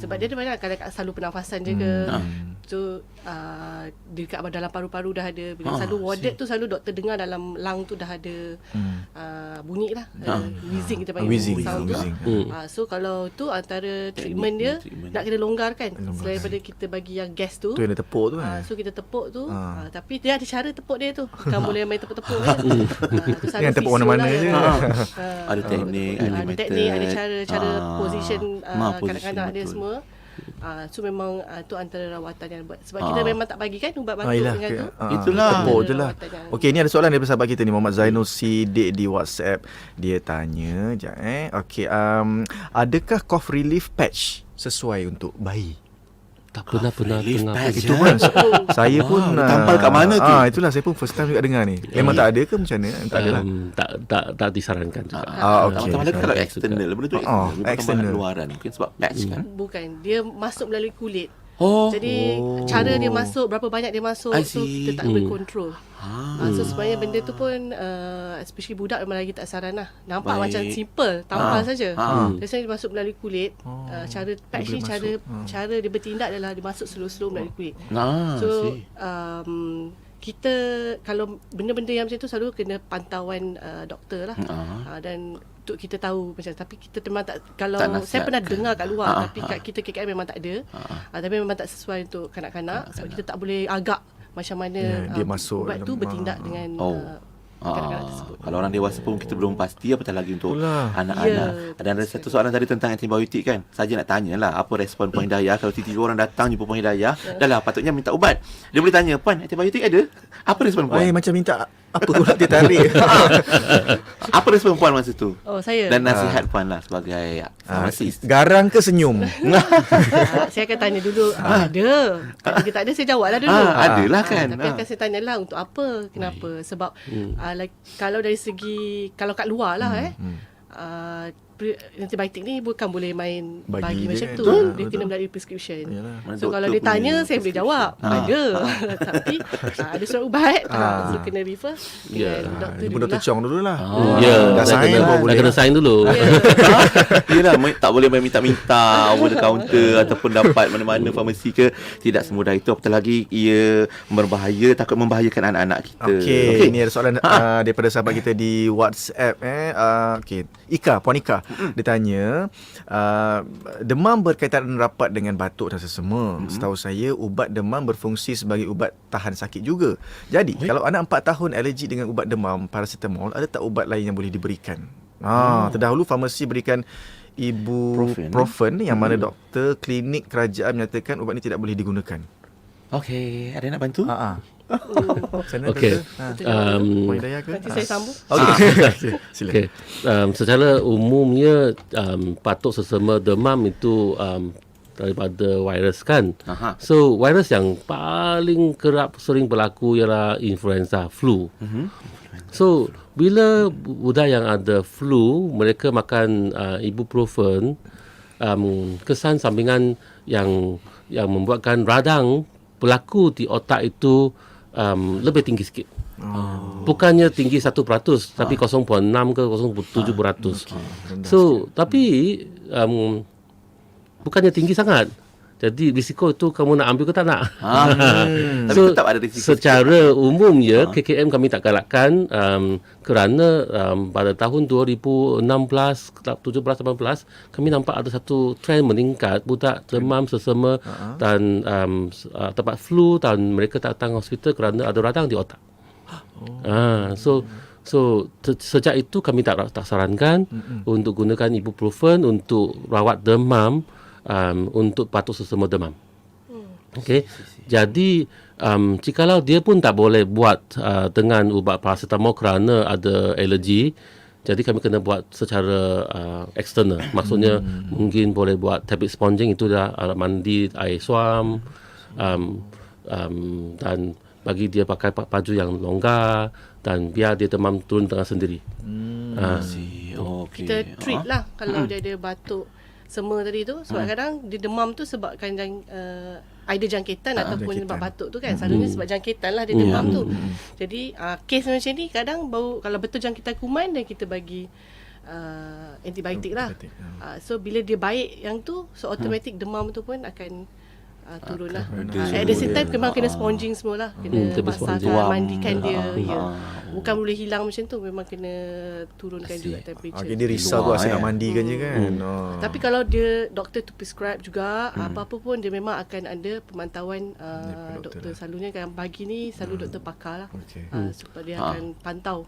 Sebab dia banyak kadang selalu pernafasan je ke. So dekat dalam paru-paru dah ada. Bila selalu warded tu selalu doktor dengar dalam lung tu dah ada bunyi lah. Wheezing kita panggil. Sound tu. So kalau tu antara treatment dia nak kena longgarkan. Selain daripada kita bagi yang gas tu. Tu yang dia tepuk tu kan. So kita tepuk tu. Tapi dia ada cara tepuk dia tu. Bukan boleh main tepuk-tepuk kan. Yang tepuk mana-mana je. Ada teknik, ada teknik, ada cara position kanak-kanak dia semua. So memang tu antara rawatan yang buat. Sebab kita memang tak bagi kan ubat batuk dengan tu. Itulah. Tepuk je lah. Okey, ni ada soalan daripada sahabat kita ni, Muhammad Zainul Siddiq di WhatsApp. Dia tanya, okey, adakah cough relief patch sesuai untuk bayi? Tak pernah patch, Itu pun saya pun tampal kat mana tu? Itulah saya pun first time juga dengar ni. Memang tak ada ke macam mana? Tak ada lah. Tak disarankan juga. Okey. Sama-sama kalau external, benda tu external luaran, mungkin sebab patch kan. Bukan, dia masuk melalui kulit. Jadi cara dia masuk, berapa banyak dia masuk tu kita tak boleh control. So sebenarnya benda tu pun especially budak memang lagi tak saran lah. Nampak macam simple, tampal saja. Biasanya dia masuk melalui kulit. Cara patch ni cara dia bertindak adalah dia masuk slow-slow melalui kulit. So kita kalau benda-benda yang macam tu selalu kena pantauan doktor lah. Dan untuk kita tahu macam, tapi kita memang tak, kalau tak saya pernah dengar kat luar tapi kat kita KKM memang tak ada. Tapi memang tak sesuai untuk kanak-kanak sebab kita tak boleh agak macam mana dia masuk ubat tu bertindak dengan kanak-kanak tersebut. Kalau orang dewasa pun kita belum pasti, apatah lagi untuk anak-anak. Dan ada satu soalan tadi tentang antibiotik kan. Saja nak tanyalah apa respon Puan Hidayah kalau tiba-tiba orang datang jumpa Puan Hidayah, dah lah patutnya minta ubat. Dia boleh tanya, "Puan, antibiotik ada?" Apa respon Puan? Macam minta apa pula dia tarik. Apa respon Puan masa tu? Saya. Dan nasihat Puan lah sebagai farmasis. Garang ke senyum? Saya akan tanya dulu, ada. Kalau dia tak ada, saya jawab lah dulu. Adalah kan. Tapi akan saya tanyalah untuk apa, kenapa. Sebab kalau dari segi, kalau kat luar lah antibiotik ni bukan boleh main bagi macam tu. Dia kena melalui prescription. So kalau dia tanya, saya boleh jawab ada. Tapi ada surat ubat, so kena refer dengan doktor Dia pun dulu Dr. lah. Chong dulu lah. Dah sign pun boleh. Dah kena sign dulu. Yelah, tak boleh main minta-minta over the counter ataupun dapat mana-mana farmasi ke. Tidak semudah itu. Apatah lagi ia berbahaya, takut membahayakan anak-anak kita. Okey, ni ada soalan daripada sahabat kita di WhatsApp. Okey, Puan Ika. Dia tanya, demam berkaitan rapat dengan batuk dan sesama. Setahu saya, ubat demam berfungsi sebagai ubat tahan sakit juga. Jadi, kalau anak 4 tahun alergi dengan ubat demam, paracetamol, ada tak ubat lain yang boleh diberikan? Terdahulu farmasi berikan ibuprofen yang mana doktor klinik kerajaan menyatakan ubat ini tidak boleh digunakan. Okey, ada nak bantu? Okey. Nanti saya sambung. Silakan. Secara umumnya batuk sesama demam itu daripada virus kan. So virus yang paling kerap sering berlaku ialah influenza, flu. So bila budak yang ada flu, mereka makan ibuprofen, kesan sampingan yang membuatkan radang berlaku di otak itu lebih tinggi sikit. Bukannya tinggi 1%, tapi 0.6 ke 0.7%. So, tapi bukannya tinggi sangat. Jadi risiko itu kamu nak ambil ke tak nak. Tapi tetap ada risiko secara umumnya KKM kami tak galakkan kerana pada tahun 2016, 17, 18 kami nampak ada satu trend meningkat budak demam sesama dan tempat flu dan mereka datang hospital kerana ada radang di otak. So sejak itu kami tak sarankan untuk gunakan ibuprofen untuk rawat demam untuk batuk sesama demam. Okey. Jadi jikalau dia pun tak boleh buat dengan ubat paracetamol kerana ada alergi, jadi kami kena buat secara eksternal. Maksudnya mungkin boleh buat tablet sponging, itu dah mandi air suam dan bagi dia pakai baju yang longgar dan biar dia demam turun dengan sendiri. Okay. Kita treat lah kalau dia ada batuk sema tadi tu. Sebab kadang dia demam tu sebabkan either jangkitan ataupun sebab batuk tu kan. Selalunya sebab jangkitan lah dia demam tu. Jadi kes macam ni kadang baru kalau betul jangkitan kuman dan kita bagi antibiotik lah. So bila dia baik yang tu, so automatic demam tu pun akan turun lah. At the same time memang kena sponging semua lah. Kena basahkan, mandikan dia. Bukan boleh hilang macam tu, memang kena turunkan juga temperature. Dia risau tu asyik nak mandikan je kan. Tapi kalau dia doktor tu prescribe juga, apa-apa pun dia memang akan ada pemantauan doktor. Selalunya kan pagi ni selalu doktor pakar lah. Supaya dia akan pantau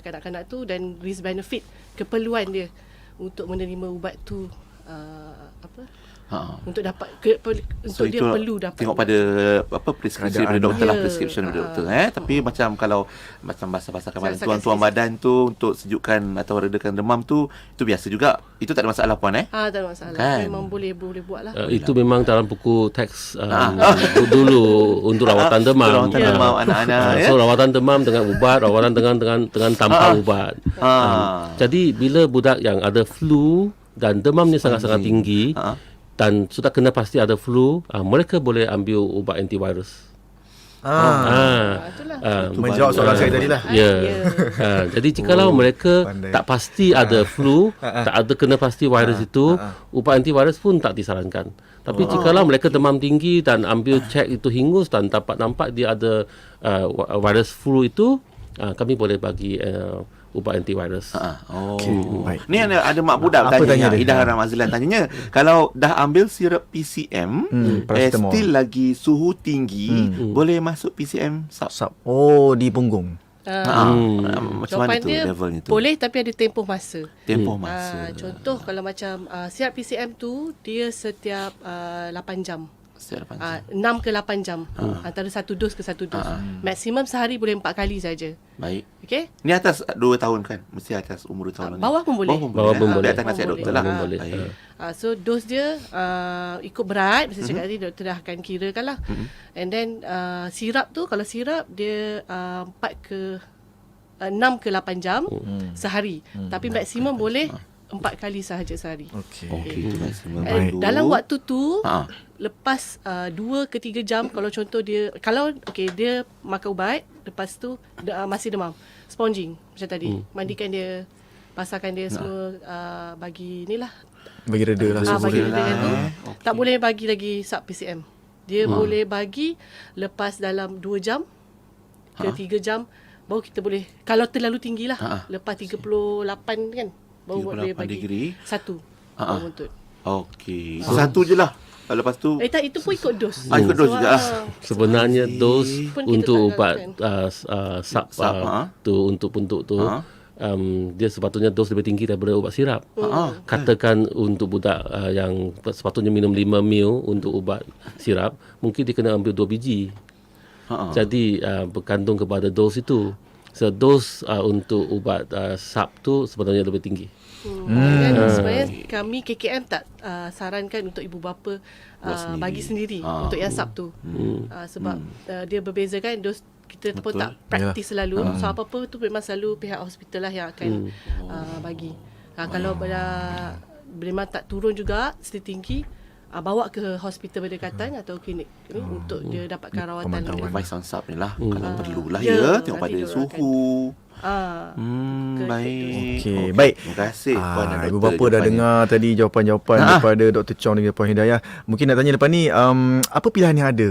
kanak-kanak tu dan risk benefit, keperluan dia untuk menerima ubat tu untuk dapat untuk dia perlu dapat. Tengok pada prescription daripada doktor lah, prescription daripada doktor. Tapi macam kalau macam basah-basah kemarin tuan-tuan badan tu untuk sejukkan atau redakan demam tu, itu biasa juga. Itu tak ada masalah puan tak ada masalah. Kan? Memang boleh buat lah. Itu memang dalam buku teks dulu untuk rawatan demam. Rawatan demam anak-anak. So rawatan demam dengan ubat, rawatan dengan tanpa ubat. Jadi bila budak yang ada flu dan demamnya sangat-sangat tinggi dan sudah kena pasti ada flu, mereka boleh ambil ubat antivirus. Itulah. Menjawab soalan saya tadi lah. Jadi jikalau mereka tak pasti ada flu, tak ada kena pasti virus itu, ubat antivirus pun tak disarankan. Tapi jikalau mereka demam tinggi dan ambil cek itu hingus dan dapat nampak dia ada virus flu itu, kami boleh bagi ubat antivirus. Baik. Ni ada mak budak tanya Ida Ramazlan tanyanya, kalau dah ambil sirup PCM still lagi suhu tinggi, boleh masuk PCM sub? Di punggung. Macam mana tu levelnya tu? Boleh, tapi ada tempoh masa. Contoh Contoh kalau macam sirup PCM tu dia setiap 8 jam. 6 ke 8 jam. Antara satu dos ke satu dos. Maksimum sehari boleh 4 kali saja. Baik. Okey? Ni atas 2 tahun kan? Mesti atas umur 2 tahun. Bawah pun boleh. Bawah pun boleh. Atas nasihat doktor lah. Boleh. So dos dia ikut berat. Saya cakap tadi doktor dah akan kirakan lah. And then sirap tu, kalau sirap dia 6 ke 8 jam sehari. Tapi maksimum boleh 4 kali sahaja sehari. Okey, itu maksimum. Dalam waktu tu lepas 2 ke 3 jam, kalau contoh dia dia makan ubat, lepas tu masih demam, sponging macam tadi, mandikan dia, basahkan dia semua, bagi reda lah bagi reda kan tu. Tak boleh bagi lagi sub PCM. Dia boleh bagi lepas dalam 2 jam ke 3 jam baru kita boleh, kalau terlalu tinggi lah, lepas 38 kan baru boleh bagi satu buntut. Okey. Satu je lah. Lepas tu tak, itu pun ikut dos. Ikut dos juga. Sebenarnya dos untuk ubat sub tu, untuk bentuk tu, dia sepatutnya dos lebih tinggi daripada ubat sirap. Katakan untuk budak yang sepatutnya minum 5 ml untuk ubat sirap, mungkin dia kena ambil 2 biji. Jadi bergantung kepada dos itu. So dos untuk ubat sub tu sebenarnya lebih tinggi. Sebenarnya kami KKM tak sarankan untuk ibu bapa bagi sendiri untuk yang sub tu. Sebab dia berbeza kan, dos kita pun tak praktis selalu. So apa-apa tu memang selalu pihak hospital lah yang akan bagi. Kalau memang tak turun juga setinggi, bawa ke hospital berdekatan atau klinik untuk dia dapatkan rawatan. Advice on sub ni lah, kalau perlulah ya, tengok pada suhu. Baik. Okey, baik. Terima kasih Puan dan Ibu Doktor bapa dah jawapannya. dengar tadi jawapan-jawapan daripada Dr. Chong dan juga Puan Hidayah. Mungkin nak tanya lepas ni, apa pilihan yang ada?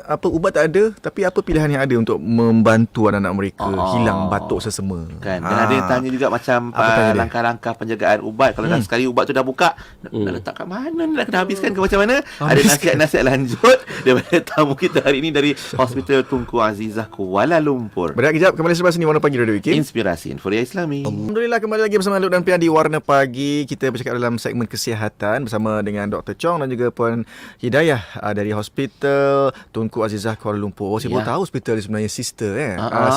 Apa ubat tak ada, tapi apa pilihan yang ada untuk membantu anak-anak mereka hilang batuk sesama? Kan. Dan ada yang tanya juga macam Apa tanya dia? langkah-langkah penjagaan ubat. Kalau dah sekali ubat tu dah buka, nak letak kat mana ni, nak kena habiskan ke macam mana? Ada nasihat-nasihat lanjut daripada tamu kita hari ini dari Hospital Tunku Azizah Kuala Lumpur. Berehat kejap, kembali selepas ini Warna Pagi Radio Wikin. Inspirasi Inforia Islami. Alhamdulillah, kembali lagi bersama Lut dan Pian di Warna Pagi. Kita bercakap dalam segmen kesihatan bersama dengan Dr. Chong dan juga Puan Hidayah dari Hospital Tunku Azizah Kuala Lumpur. Saya baru tahu hospital ni sebenarnya sister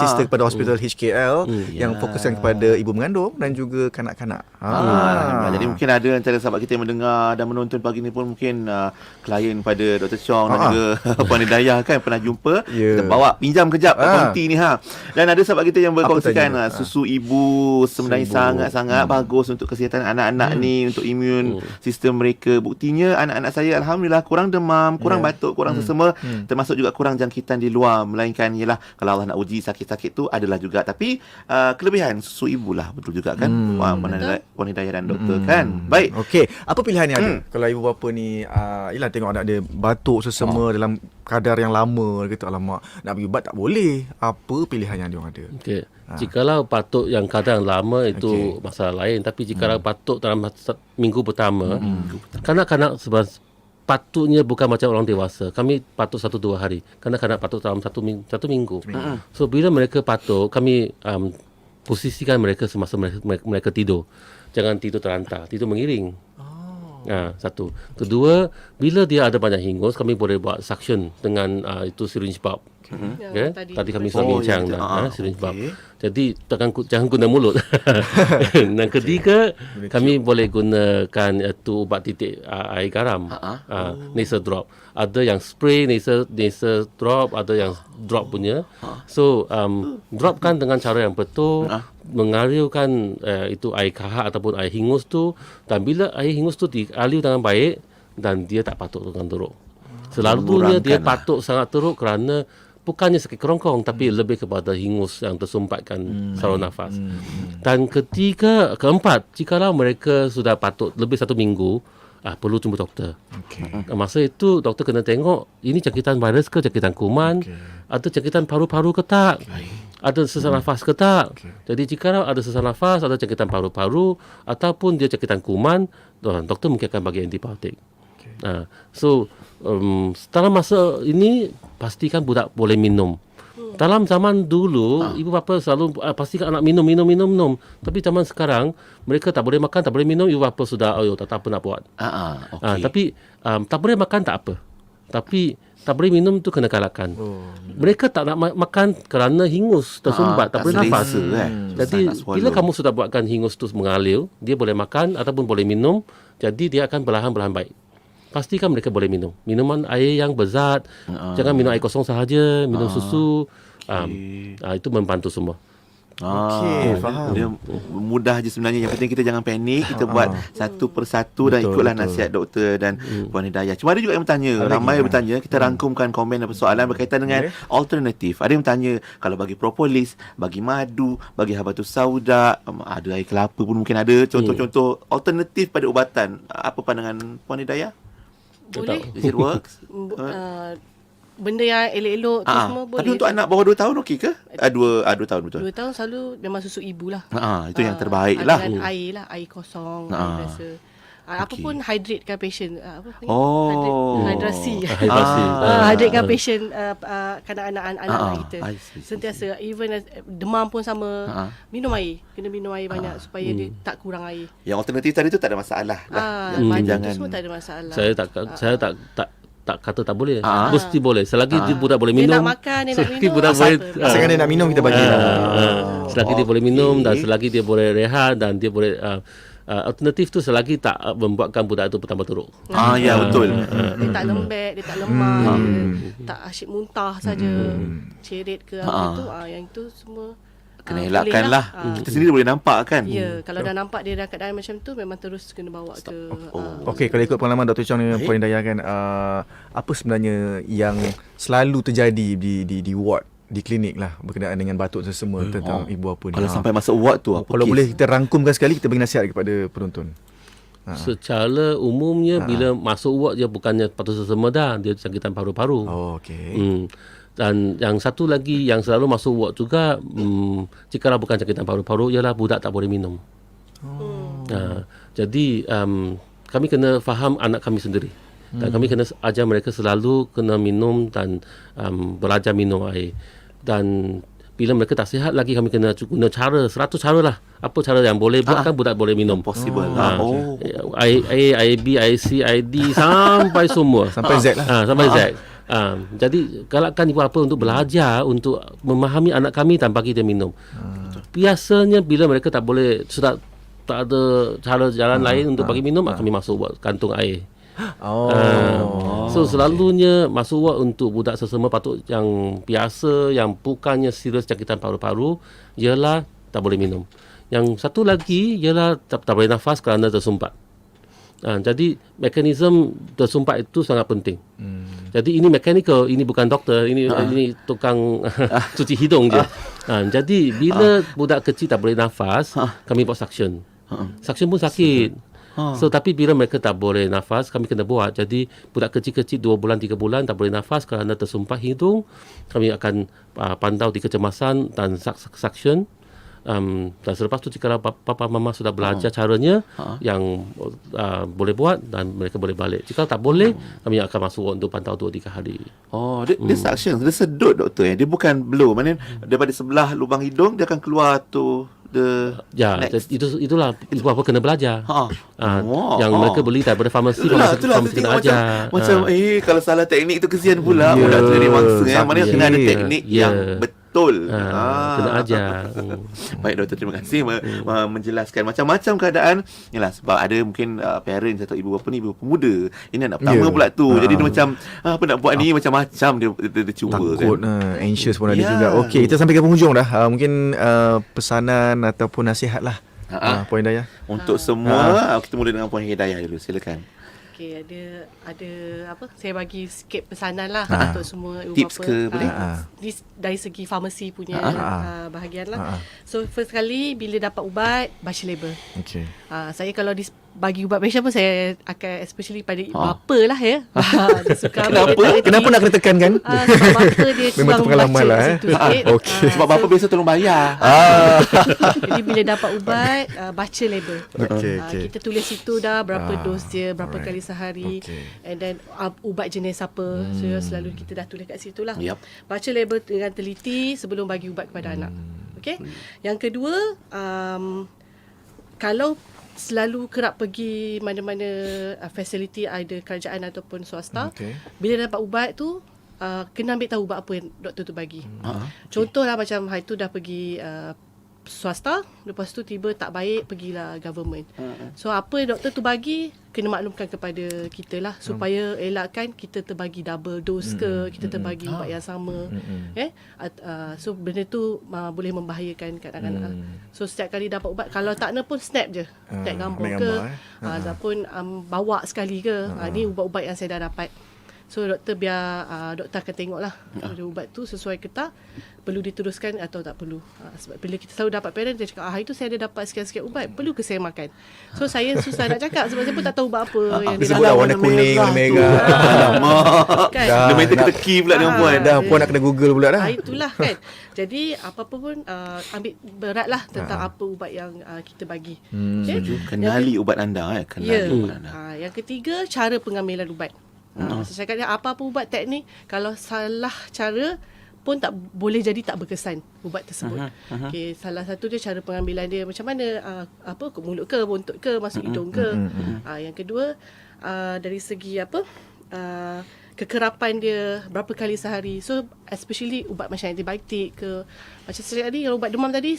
sister kepada Hospital HKL yang fokuskan kepada ibu mengandung dan juga kanak-kanak. Jadi mungkin ada antara sahabat kita yang mendengar dan menonton pagi ni pun mungkin klien pada Dr. Chong dan juga Puan Hidayah kan pernah jumpa. Ya. Kita bawa pinjam kejap konti ni Dan ada sahabat kita yang berkongsikan tanya? susu ibu sebenarnya sangat-sangat bagus untuk kesihatan anak-anak ni, untuk imun sistem mereka. Buktinya anak-anak saya alhamdulillah kurang demam, kurang batuk, kurang sesama, termasuk juga kurang jangkitan di luar. Melainkan ialah kalau Allah nak uji sakit-sakit tu adalah juga, tapi kelebihan susu ibu lah, betul juga kan Puan Hidayah dan doktor kan. Baik. Okey, apa pilihan yang ada? Kalau ibu bapa ni ialah tengok anak dia batuk sesama dalam kadar yang lama, dia kata alamak, nak pergi ubat tak boleh. Apa pilihan yang dia orang ada? Okey. Jikalau batuk yang kadang lama itu masalah lain, tapi jikalau batuk dalam minggu pertama, kanak-kanak patutnya bukan macam orang dewasa. Kami patuk 1-2 hari. Kanak-kanak patuk dalam satu minggu. So bila mereka patuk, kami posisikan mereka semasa mereka tidur. Jangan tidur terlantar, tidur mengiring. Satu. Kedua, bila dia ada banyak hingus, kami boleh buat suction dengan itu syringe bulb. Okay? Tadi kami sudah bincang syringe bulb. Jadi jangan guna mulut. Dan ketiga, kami boleh gunakan itu ubat titik air garam, nasal drop. Ada yang spray nasal drop, ada yang drop punya. So dropkan dengan cara yang betul, mengalirkan itu air kahak ataupun air hingus tu, dan bila air hingus tu dialir dengan baik dan dia tak patuk dengan teruk. Selalunya dia patuk sangat teruk kerana bukannya sakit kerongkong, tapi lebih kepada hingus yang tersumbatkan saluran nafas. Dan keempat, jikalau mereka sudah patuk lebih 1 minggu, perlu jumpa doktor. Masa itu doktor kena tengok ini jangkitan virus ke jangkitan kuman, ada jangkitan paru-paru ke tak, ada sesak nafas ke tak. Jadi jikalau ada sesak nafas, ada jangkitan paru-paru ataupun dia jangkitan kuman, doktor mungkin akan bagi antibiotik. So dalam masa ini pastikan budak boleh minum. Dalam zaman dulu ibu bapa selalu pastikan anak minum. Tapi zaman sekarang mereka tak boleh makan, tak boleh minum, ibu bapa sudah tak apa nak buat. Tapi tak boleh makan tak apa. Tapi tak boleh minum tu kena kalahkan. Mereka tak nak makan kerana hingus tersumbat, tak boleh nafas. Jadi bila kamu sudah buatkan hingus tu mengalir, dia boleh makan ataupun boleh minum, jadi dia akan perlahan-perlahan baik. Pastikan mereka boleh minum minuman air yang berzat. Jangan minum air kosong sahaja, minum susu. Itu membantu semua. Faham. Dia mudah je sebenarnya. Yang penting kita jangan panik. Kita buat satu persatu dan ikutlah nasihat doktor dan Puan Hidayah. Cuma ada juga yang bertanya, ramai yang bertanya. Kita rangkumkan komen dan persoalan berkaitan dengan alternatif. Ada yang bertanya, kalau bagi propolis, bagi madu, bagi habatus sauda, ada air kelapa pun mungkin ada. Contoh-contoh alternatif pada ubatan. Apa pandangan Puan Hidayah? Boleh. Is it works? Benda yang elok-elok tu semua boleh. Tapi untuk anak bawah 2 tahun okey ke? 2 tahun betul. 2 tahun selalu memang susu ibu lah. Itu yang terbaik lah. Dengan air lah, air kosong, air biasa. Apa pun hydratekan patient. Hidrasi. Hydratekan patient kanak-kanak kita. Sentiasa even demam pun sama. Minum air. Kena minum air banyak supaya dia tak kurang air. Yang alternatif tadi tu tak ada masalah lah. Banyak tu semua tak ada masalah. Saya tak kata tak boleh. Mesti boleh. Selagi dia budak boleh minum. Dia nak makan, dia nak minum. Budak boleh, asalkan dia nak minum, kita bagi selagi dia boleh minum dan selagi dia boleh rehat dan dia boleh alternatif tu selagi tak membuatkan budak itu bertambah teruk. Ya betul. Dia tak lembek, dia tak lemah, dia tak asyik muntah saja, cerit ke apa tu. Yang itu semua kena elakkan lah. Kita sendiri boleh nampak kan. Ya, kalau dah nampak dia dah keadaan macam tu, memang terus kena bawa ke Okey, kalau ikut pengalaman Dr. Chong dan Puan Hidayah kan, apa sebenarnya yang selalu terjadi di ward di klinik lah berkenaan dengan batuk sesama tentang ibu bapa ni. Kalau sampai masuk ward tu apa kalau kes? boleh kita rangkumkan sekali, kita bagi nasihat kepada penonton. Secara umumnya bila masuk ward dia bukannya batuk sesama dah, dia jangkitan paru-paru. Oh, okey. Dan yang satu lagi yang selalu masuk ward juga, jikalau bukan jangkitan paru-paru, ialah budak tak boleh minum. Jadi kami kena faham anak kami sendiri. Dan kami kena ajar mereka selalu kena minum dan belajar minum air. Dan bila mereka tak sihat lagi, kami kena guna cara, 100 cara lah. Apa cara yang boleh buat kan budak boleh minum. Possible. IB, IC, ID sampai semua. Sampai Z lah. Sampai Z. Jadi galakkan ibu bapa untuk belajar untuk memahami anak kami tanpa kita minum. Biasanya bila mereka tak boleh, sudah tak ada cara jalan lain untuk bagi minum, kami masuk buat kantung air. So selalunya masuk ward untuk budak sesama batuk yang biasa, yang bukannya serius jangkitan paru-paru, ialah tak boleh minum. Yang satu lagi ialah tak boleh nafas kerana tersumpat. Jadi mekanisme tersumpat itu sangat penting. Jadi ini mechanical, ini bukan doktor, ini tukang cuci hidung je. Jadi bila budak kecil tak boleh nafas, kami buat suction. Suction pun sakit. So tapi bila mereka tak boleh nafas, kami kena buat. Jadi budak kecil-kecil 2 bulan 3 bulan tak boleh nafas kerana tersumpat hidung, kami akan pantau di kecemasan dan suction. Dan selepas tu jika papa mama sudah belajar caranya yang boleh buat, dan mereka boleh balik. Jika tak boleh, kami akan masuk untuk pantau 2-3 hari. Dia suction, dia sedut doktor Dia bukan blow. Maknanya daripada sebelah lubang hidung dia akan keluar tu itulah ibu bapa kena belajar. Yang mereka beli daripada farmasi, farmasi kena ajar. Macam kalau salah teknik tu kesian pula budak tu dari mangsa. Maknanya kena ada teknik yang betul. Kena ajar. Baik doktor, terima kasih menjelaskan macam-macam keadaan. Yalah, sebab ada mungkin parents atau ibu bapa ni ibu bapa muda. Ini anak pertama pula tu. Jadi dia macam apa nak buat ni, macam-macam dia cuba takut kan. Anxious pun ada juga. Okey, kita sampai ke penghujung dah. Mungkin pesanan ataupun nasihat lah. Puan Hidayah. Untuk semua, kita mula dengan Puan Hidayah dulu. Silakan. Okey, ada apa? Saya bagi sikit pesanan lah untuk semua ibu Tips bapa. ke boleh? Dari segi farmasi punya bahagian lah. So first kali bila dapat ubat, baca label. Okey. Saya kalau bagi ubat patient pun saya akan especially pada bapa lah ya. Dia suka Kenapa nak kena tekankan? sebab bapa dia Memang tu curang pengalaman baca lah, situ sikit. Okey. Sebab bapa biasa tolong bayar. Jadi bila dapat ubat, baca label. Okey. Kita tulis situ dah berapa dos dia, berapa kali sehari, Okey. and then ubat jenis apa. So selalu kita dah tulis kat situ lah. Yup. Baca label dengan teliti sebelum bagi ubat kepada anak. Okey. Yang kedua, kalau selalu kerap pergi mana-mana fasiliti, ada kerajaan ataupun swasta, bila dapat ubat tu kena ambil tahu ubat apa yang doktor tu bagi. Contohlah macam hari tu dah pergi swasta, lepas tu tiba tak baik, pergilah government. So apa doktor tu bagi, kena maklumkan kepada kita lah, supaya elakkan kita terbagi double dose ke, kita terbagi ubat yang sama. So benda tu boleh membahayakan kat anak-anak. So setiap kali dapat ubat, kalau tak pun snap je, tag gambar ke, ataupun bawa sekali ke, ni ubat-ubat yang saya dah dapat. So doktor doktor akan tengok lah ubat tu sesuai ke tak, perlu diteruskan atau tak perlu. Sebab bila kita selalu dapat parent, dia cakap hari tu saya ada dapat sekian-sekian ubat, perlu ke saya makan? So saya susah nak cakap sebab saya pun tak tahu ubat apa yang dia Sebut lah warna kuning, warna merah. Alamak. Kan? Dia main teka-teki pula dengan Puan. Dah Puan nak kena Google pula dah. Itulah kan. Jadi apa-apa pun ambil berat lah tentang apa ubat yang kita bagi. Okay? Kenali ubat anda. Kenali ubat anda. Yang ketiga, cara pengambilan ubat. Saya cakap apa-apa ubat teknik, kalau salah cara pun tak boleh jadi tak berkesan ubat tersebut. Okey, salah satu dia cara pengambilan dia macam mana, apa ke mulut ke, buntut ke, masuk hidung ke. Yang kedua, dari segi kekerapan dia berapa kali sehari. So especially ubat macam antibiotik ke, macam saya tadi kalau ubat demam tadi,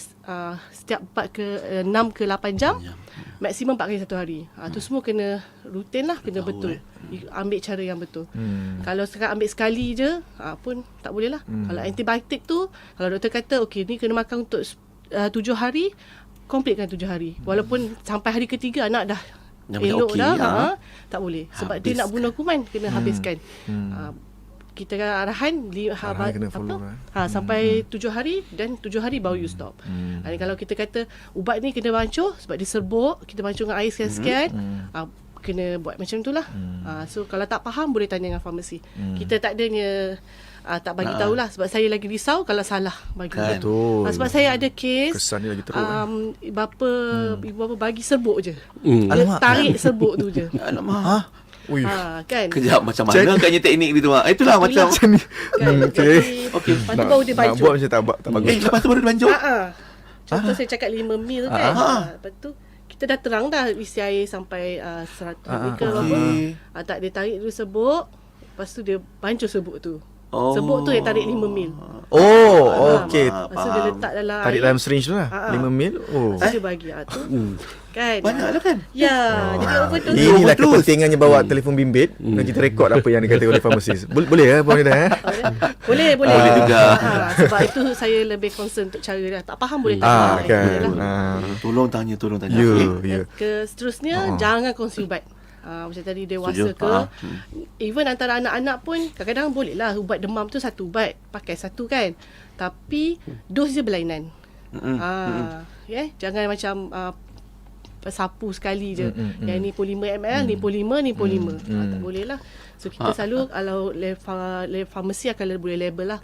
setiap 6 ke 8 jam, maksimum 4 kali satu hari. Tu semua kena rutin lah, kena betul. Ambil cara yang betul. Kalau sekarang ambil sekali je pun tak boleh lah. Kalau antibiotik tu, kalau doktor kata okey ni kena makan untuk 7 hari, completekan 7 hari. Walaupun sampai hari ketiga anak dah elok dah, tak boleh. Sebab dia nak bunuh kuman, kena habiskan. kita arahan kena follow lah. sampai 7 hari dan 7 hari baru you stop. Dan kalau kita kata ubat ni kena bancuh sebab dia serbuk, kita bancuh dengan air sekian-sekian, kena buat macam tu lah. So kalau tak faham boleh tanya dengan farmasi. Kita tak adanya tak bagi tahulah sebab saya lagi risau kalau salah bagi. Kan. Betul. Sebab saya ada kes Kesannya lagi teruk ibu bapa bagi serbuk je. Alamak. Dia tarik serbuk tu je. Alamak. Ui. Kan. Kejap macam mana agaknya teknik dia tu. Itulah macam Macam ni. Kan. Okey. Okey. Lepas tu baru dia Nak bancuh. buat macam tak bagus. lepas tu baru dia bancuh. Contoh saya cakap 5 mil kan. Lepas tu kita dah terang dah isi air sampai 100 ml ke apa. Tak dia tarik dulu serbuk. Lepas tu dia bancuh serbuk tu. Serbuk tu yang tarik 5 mil. Okey. Lepas tu dia letak dalam Tarik dalam syringe tu lah. 5 mil. Lepas tu dia bagi tu. Kan. Banyak lah kan. Ya, jadi overdose. Inilah Overdose. kepentingannya bawa telefon bimbit dan kita rekod apa yang dikatakan oleh farmasis. Boleh ya, Puan Nida? Boleh. Boleh juga. Sebab itu saya lebih concern untuk cara dia. Tak faham boleh tanya. Kan. Tolong tanya. Ya. Seterusnya jangan kongsi ubat. Macam tadi dewasa Setuju. ke even antara anak-anak pun kadang-kadang boleh lah ubat demam tu satu ubat pakai satu kan, tapi dos dia berlainan. Jangan macam sapu sekali je. Yang ni pun 5 ml, ni pun 5, ni pun 5. Tak boleh lah. So kita selalu kalau farmasi akan boleh label lah.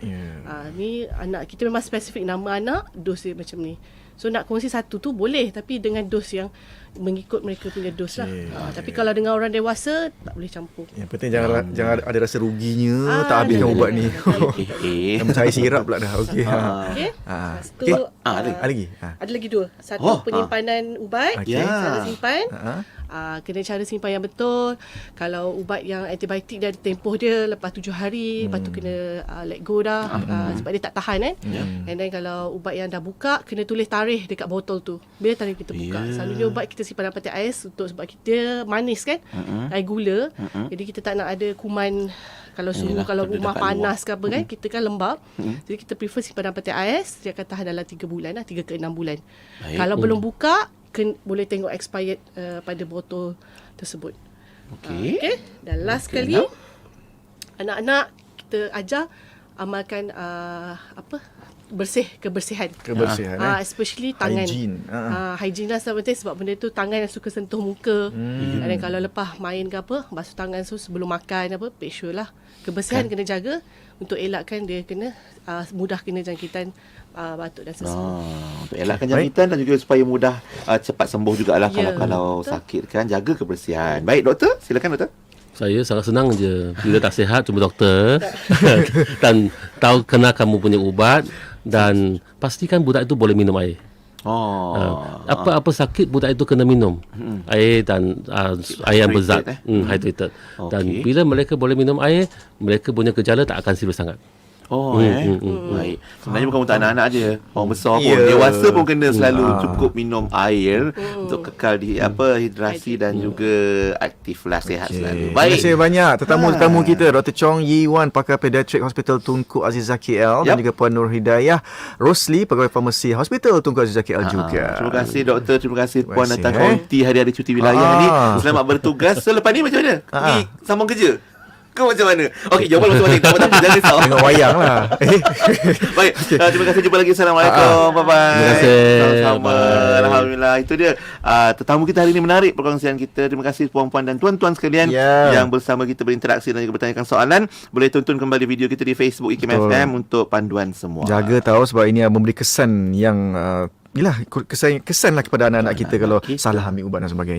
Ni anak kita memang spesifik nama anak, dos dia macam ni. So nak kongsi satu tu boleh, tapi dengan dos yang mengikut mereka punya dos lah. Tapi kalau dengan orang dewasa tak boleh campur. Yang penting jangan ada rasa ruginya tak habiskan ubat ni. Macam air sirap pula dah. Okey. Okey. Lepas tu Ada lagi? ada lagi dua. Satu penyimpanan ubat, Okey. cara simpan. Kena cara simpan yang betul. Kalau ubat yang antibiotik dia ada tempoh dia lepas 7 hari, lepas tu kena let go dah sebab dia tak tahan kan. And then kalau ubat yang dah buka, kena tulis tarikh dekat botol tu. Bila tarikh kita buka. Selalunya ubat kita simpan dalam peti ais sebab kita manis kan. Air gula. Jadi kita tak nak ada kuman kalau suhu, kalau rumah panas ke apa kan, kita kan lembab. Jadi kita prefer simpan dalam peti ais, dia akan tahan dalam 3 bulan lah, 3 ke 6 bulan. Kalau belum buka, boleh tengok expired pada botol tersebut. Okey. Dan last sekali, anak-anak kita ajar amalkan kebersihan. Especially tangan. Hygiene lah penting sebab benda tu tangan yang suka sentuh muka. Dan kalau lepas main ke apa, basuh tangan sebelum makan apa, make sure lah. Kebersihan kena jaga untuk elakkan dia kena mudah kena jangkitan batuk dan sesak. Untuk elakkan jangkitan dan juga supaya mudah cepat sembuh jugalah kalau sakit kan, jaga kebersihan. Baik doktor, silakan doktor. Saya sangat senang je. Bila tak sihat jumpa doktor dan tahu kena kamu punya ubat dan pastikan budak itu boleh minum air. Apa-apa sakit budak itu kena minum air dan air yang berzat, hydrated. Dan bila mereka boleh minum air, mereka punya gejala tak akan serius sangat. Baik. Sebenarnya bukan untuk anak-anak je, orang besar pun, dewasa pun kena selalu cukup minum air untuk kekal hidrasi dan juga aktif lah, sihat selalu. Terima kasih banyak tetamu-tetamu kita, Dr. Chong Yi Wan, pakar pediatrik Hospital Tunku Azizah KL, dan juga Puan Nur Hidayah Rosli, pegawai farmasi Hospital Tunku Azizah KL juga. Terima kasih doktor, terima kasih Puan atas konti hari-hari cuti wilayah ni. Selamat bertugas. Selepas ni macam mana? Pergi sambung kerja ke macam mana? Okey, jawapan masing-masing. Tak apa, jangan risau. Tengok wayang lah. Baik, terima kasih, jumpa lagi. Assalamualaikum. Bye-bye. Terima kasih. Sama-sama. Alhamdulillah. Itu dia tetamu kita hari ini, menarik perkongsian kita. Terima kasih puan-puan dan tuan-tuan sekalian yang bersama kita berinteraksi dan juga bertanyakan soalan. Boleh tonton kembali video kita di Facebook IKIM FM untuk panduan semua. Jaga tahu sebab ini memberi kesan yang kesan lah kepada anak-anak kita kalau salah ambil ubat dan sebagainya.